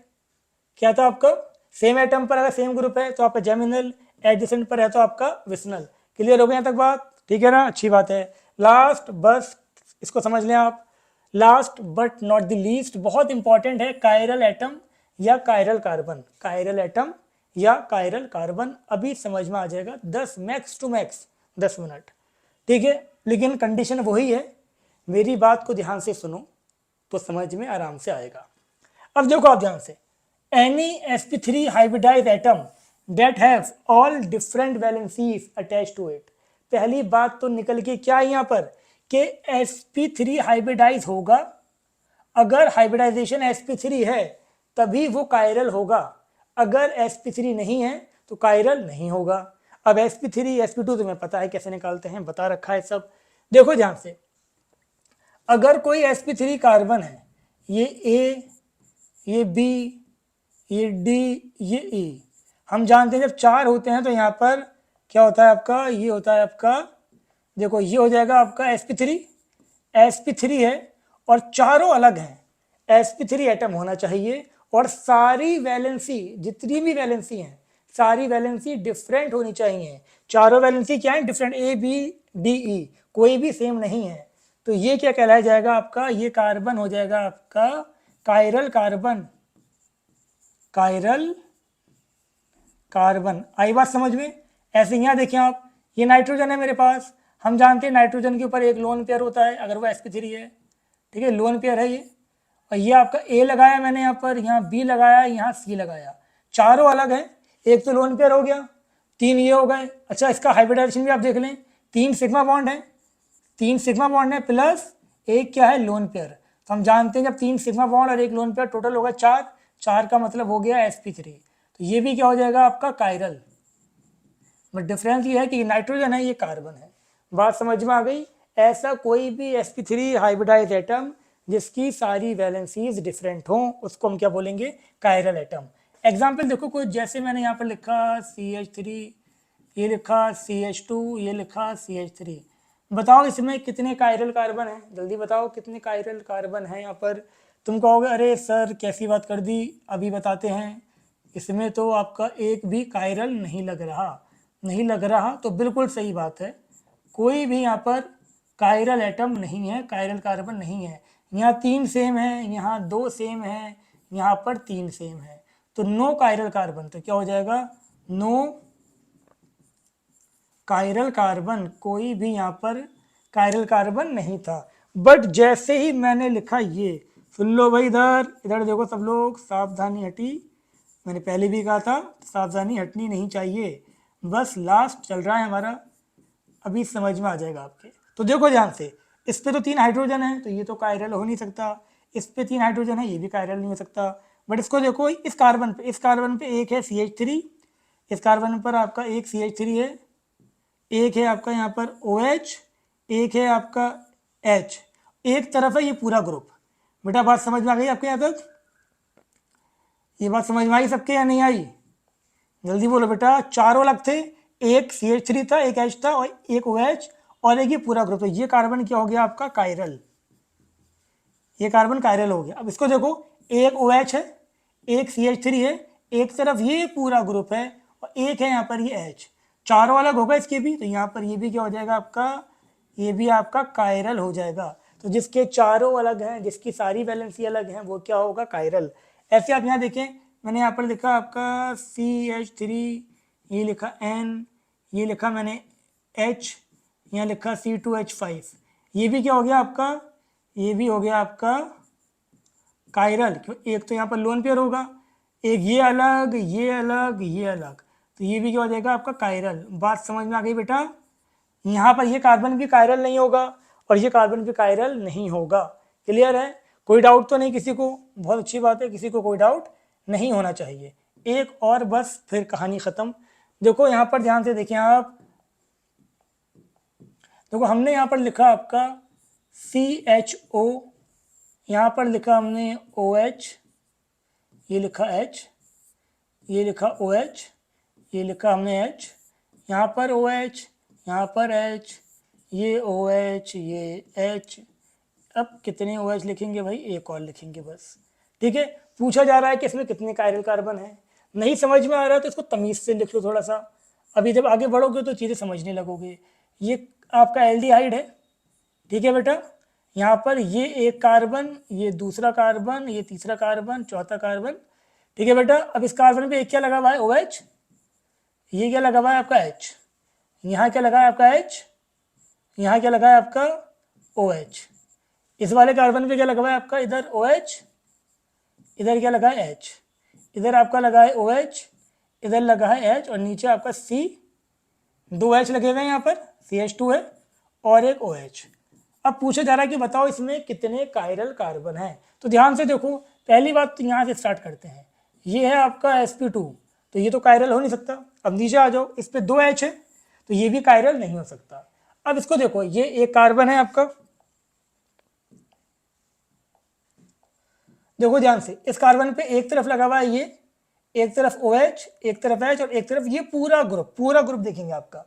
क्या था आपका, सेम एटम पर अगर सेम ग्रुप है तो आपका जेमिनल, एडजेसेंट पर है तो आपका विसनल। क्लियर हो गई यहाँ तक बात? ठीक है ना, अच्छी बात है। लास्ट बस इसको समझ लें आप, last but not the least, बहुत इंपॉर्टेंट है, कायरल एटम या कायरल कार्बन। कायरल एटम या कायरल कार्बन अभी समझ में आ जाएगा, 10 मैक्स टू मैक्स 10 मिनट, ठीक है। लेकिन कंडीशन वही है, मेरी बात को ध्यान से सुनो तो समझ में आराम से आएगा। अब देखो आप ध्यान से, any sp3 hybridise atom that have all different valencies attach to it. पहली बात तो निकल के क्या है यहाँ पर कि sp3 हाइब्रिडाइज होगा, अगर हाइब्रिडाइजेशन sp3 है तभी वो कायरल होगा, अगर sp3 नहीं है तो कायरल नहीं होगा। अब sp3 sp2 तुम्हें पता है कैसे निकालते हैं, बता रखा है सब। देखो ध्यान से, अगर कोई sp3 कार्बन है, ये ए, ये बी, ये डी, ये ई। हम जानते हैं जब 4 होते हैं तो यहाँ पर क्या होता है आपका, ये होता है आपका, देखो ये हो जाएगा आपका sp3, sp3 है और चारों अलग हैं। sp3 एटम होना चाहिए और सारी वैलेंसी, जितनी भी वैलेंसी हैं सारी वैलेंसी डिफरेंट होनी चाहिए। चारों वैलेंसी क्या है, different, A B D E, कोई भी सेम नहीं है। तो ये क्या कहलाया जाएगा आपका, ये कार्बन हो जाएगा आपका कायरल कार्बन। कायरल कार्बन, आई बात समझ में। ऐसे यहाँ देखिए आप, ये नाइट्रोजन है मेरे पास, हम जानते हैं नाइट्रोजन के ऊपर एक लोन पेयर होता है अगर वो sp3 है, ठीक है, लोन पेयर है ये। और ये आपका ए लगाया मैंने यहाँ पर, यहाँ बी लगाया, यहाँ सी लगाया, चारों अलग हैं। एक तो लोन पेयर हो गया, 3 ये हो गए। अच्छा, इसका हाइब्रिडाइजेशन भी आप देख लें, 3 सिग्मा बॉन्ड है, 3 सिग्मा बॉन्ड है प्लस एक क्या है, लोन पेयर। तो हम जानते हैं जब 3 सिग्मा बॉन्ड और एक लोन पेयर, टोटल होगा 4, 4 का मतलब हो गया sp3। तो ये भी क्या हो जाएगा आपका कायरल। बट डिफरेंस ये है कि नाइट्रोजन है, ये कार्बन है। बात समझ में आ गई। ऐसा कोई भी sp3 हाइब्रिडाइज एटम जिसकी सारी वैलेंसीज डिफरेंट हों उसको हम क्या बोलेंगे, कायरल एटम। एग्जाम्पल देखो, कोई जैसे मैंने यहाँ पर लिखा CH3, ये लिखा CH2, ये लिखा CH3, बताओ इसमें कितने कायरल कार्बन हैं, जल्दी बताओ कितने कायरल कार्बन हैं यहाँ पर। तुम कहोगे अरे सर कैसी बात कर दी, अभी बताते हैं। इसमें तो आपका एक भी कायरल नहीं लग रहा, नहीं लग रहा, तो बिल्कुल सही बात है, कोई भी यहाँ पर कायरल एटम नहीं है, कायरल कार्बन नहीं है। यहाँ 3 सेम है, यहाँ 2 सेम है, यहाँ पर 3 सेम है, तो नो कायरल कार्बन। तो क्या हो जाएगा, नो कायरल कार्बन, कोई भी यहाँ पर कायरल कार्बन नहीं था। बट जैसे ही मैंने लिखा ये, सुन लो भाई, इधर इधर देखो सब लोग, सावधानी हटी, मैंने पहले भी कहा था सावधानी हटनी नहीं चाहिए, बस लास्ट चल रहा है हमारा, अभी समझ में आ जाएगा आपके। तो देखो ध्यान से, इस पे तो 3 हाइड्रोजन है तो ये तो कायरल हो नहीं सकता, इस पे 3 हाइड्रोजन है ये भी कायरल नहीं हो सकता। बट इसको देखो, इस कार्बन पे एक है CH3, इस कार्बन पर आपका एक CH3 है, एक है आपका यहाँ पर OH, एक है आपका H, एक तरफ है ये पूरा ग्रुप। बेटा बात समझ में आ गई आपके यहाँ तक, ये बात समझ में आई सबके या नहीं आई, जल्दी बोलो बेटा। चारों अलग थे, एक CH3 था, एक H था और एक OH और एक ये पूरा ग्रुप। तो ये कार्बन क्या हो गया आपका, कायरल, ये कार्बन कायरल हो गया। अब इसको देखो, एक OH है, एक CH3 है, एक तरफ ये पूरा ग्रुप है और एक है यहाँ पर ये H, चारों अलग होगा इसके भी, तो यहाँ पर ये भी क्या हो जाएगा आपका, ये भी आपका कायरल हो जाएगा। तो जिसके चारों अलग हैं, जिसकी सारी वैलेंसी अलग हैं, वो क्या होगा, कायरल। ऐसे आप यहाँ देखें, मैंने यहाँ पर लिखा आपका CH3, ये लिखा N, ये लिखा मैंने H, यहाँ लिखा C2H5, ये भी क्या हो गया आपका, ये भी हो गया आपका कायरल। क्यों, एक तो यहाँ पर लोन पेयर होगा, एक ये अलग, ये अलग, ये अलग, तो ये भी क्या हो जाएगा आपका, कायरल। बात समझ में आ गई बेटा। यहाँ पर ये कार्बन भी कायरल नहीं होगा और ये कार्बन भी कायरल नहीं होगा। क्लियर है, कोई डाउट तो नहीं किसी को, बहुत अच्छी बात है, किसी को कोई डाउट नहीं होना चाहिए। एक और बस फिर कहानी खत्म। देखो यहाँ पर ध्यान से देखिए आप, देखो हमने यहाँ पर लिखा आपका CHO, यहाँ पर लिखा हमने OH, ये लिखा H, ये लिखा OH, ये लिखा हमने H, यहाँ पर OH, यहाँ पर H, ये OH, ये H। अब कितने OH लिखेंगे भाई, एक और लिखेंगे बस, ठीक है। पूछा जा रहा है कि इसमें कितने कायरल कार्बन है, नहीं समझ में आ रहा है तो इसको तमीज़ से लिख लो थोड़ा सा, अभी जब आगे बढ़ोगे तो चीज़ें समझने लगोगे। ये आपका एल्डिहाइड है, ठीक है बेटा। यहाँ पर ये एक कार्बन, ये दूसरा कार्बन, ये तीसरा कार्बन, चौथा कार्बन, ठीक है बेटा। अब इस कार्बन पे एक क्या लगा हुआ है, OH, ये क्या लगा हुआ है आपका H, यहाँ क्या लगा है आपका H, यहाँ क्या लगा है आपका OH, इस वाले कार्बन पे क्या लगा हुआ है आपका, इधर OH, इधर क्या लगा है H, इधर आपका लगा है OH, इधर लगा है H और नीचे आपका C, 2 H लगे हुए हैं यहाँ पर, CH2 है और एक OH। अब पूछा जा रहा है कि बताओ इसमें कितने कायरल कार्बन हैं। तो ध्यान से देखो, पहली बात तो यहाँ से स्टार्ट करते हैं, ये है आपका sp2, तो ये तो कायरल हो नहीं सकता। अब नीचे आ जाओ, इस पे 2 H है तो ये भी कायरल नहीं हो सकता। अब इसको देखो, ये एक कार्बन है आपका, देखो ध्यान से, इस कार्बन पे एक तरफ लगा हुआ है ये, एक तरफ OH, एक तरफ H और एक तरफ ये पूरा ग्रुप देखेंगे आपका,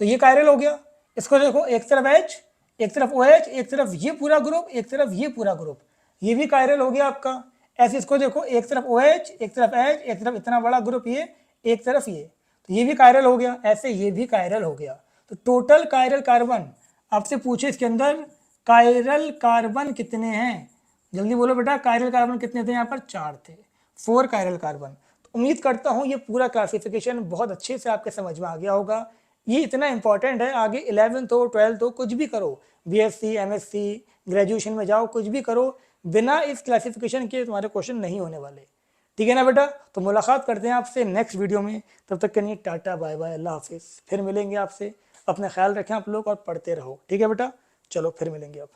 तो ये कायरल हो गया। इसको देखो, एक तरफ H, एक तरफ OH, एक तरफ ये पूरा ग्रुप, एक तरफ ये पूरा ग्रुप, ये भी कायरल हो गया आपका। ऐसे इसको देखो, एक तरफ OH, एक तरफ H, एक तरफ इतना बड़ा ग्रुप ये, एक तरफ ये, तो ये भी कायरल हो गया। ऐसे ये भी कायरल हो गया। तो टोटल कायरल कार्बन आपसे पूछे इसके अंदर कायरल कार्बन कितने हैं, जल्दी बोलो बेटा, कायरल कार्बन कितने थे यहाँ पर? 4 थे, 4 कायरल कार्बन। तो उम्मीद करता हूँ ये पूरा क्लासिफिकेशन बहुत अच्छे से आपके समझ में आ गया होगा। ये इतना इंपॉर्टेंट है, आगे 11th हो 12th हो कुछ भी करो, BSc MSc ग्रेजुएशन में जाओ, कुछ भी करो, बिना इस क्लासिफिकेशन के तुम्हारे क्वेश्चन नहीं होने वाले। ठीक है ना बेटा? तो मुलाकात करते हैं आपसे नेक्स्ट वीडियो में, तब तक के लिए टाटा बाय बाय, अल्लाह हाफिज़। फिर मिलेंगे आपसे, अपना ख्याल रखें आप लोग और पढ़ते रहो। ठीक है बेटा, चलो फिर मिलेंगे आप।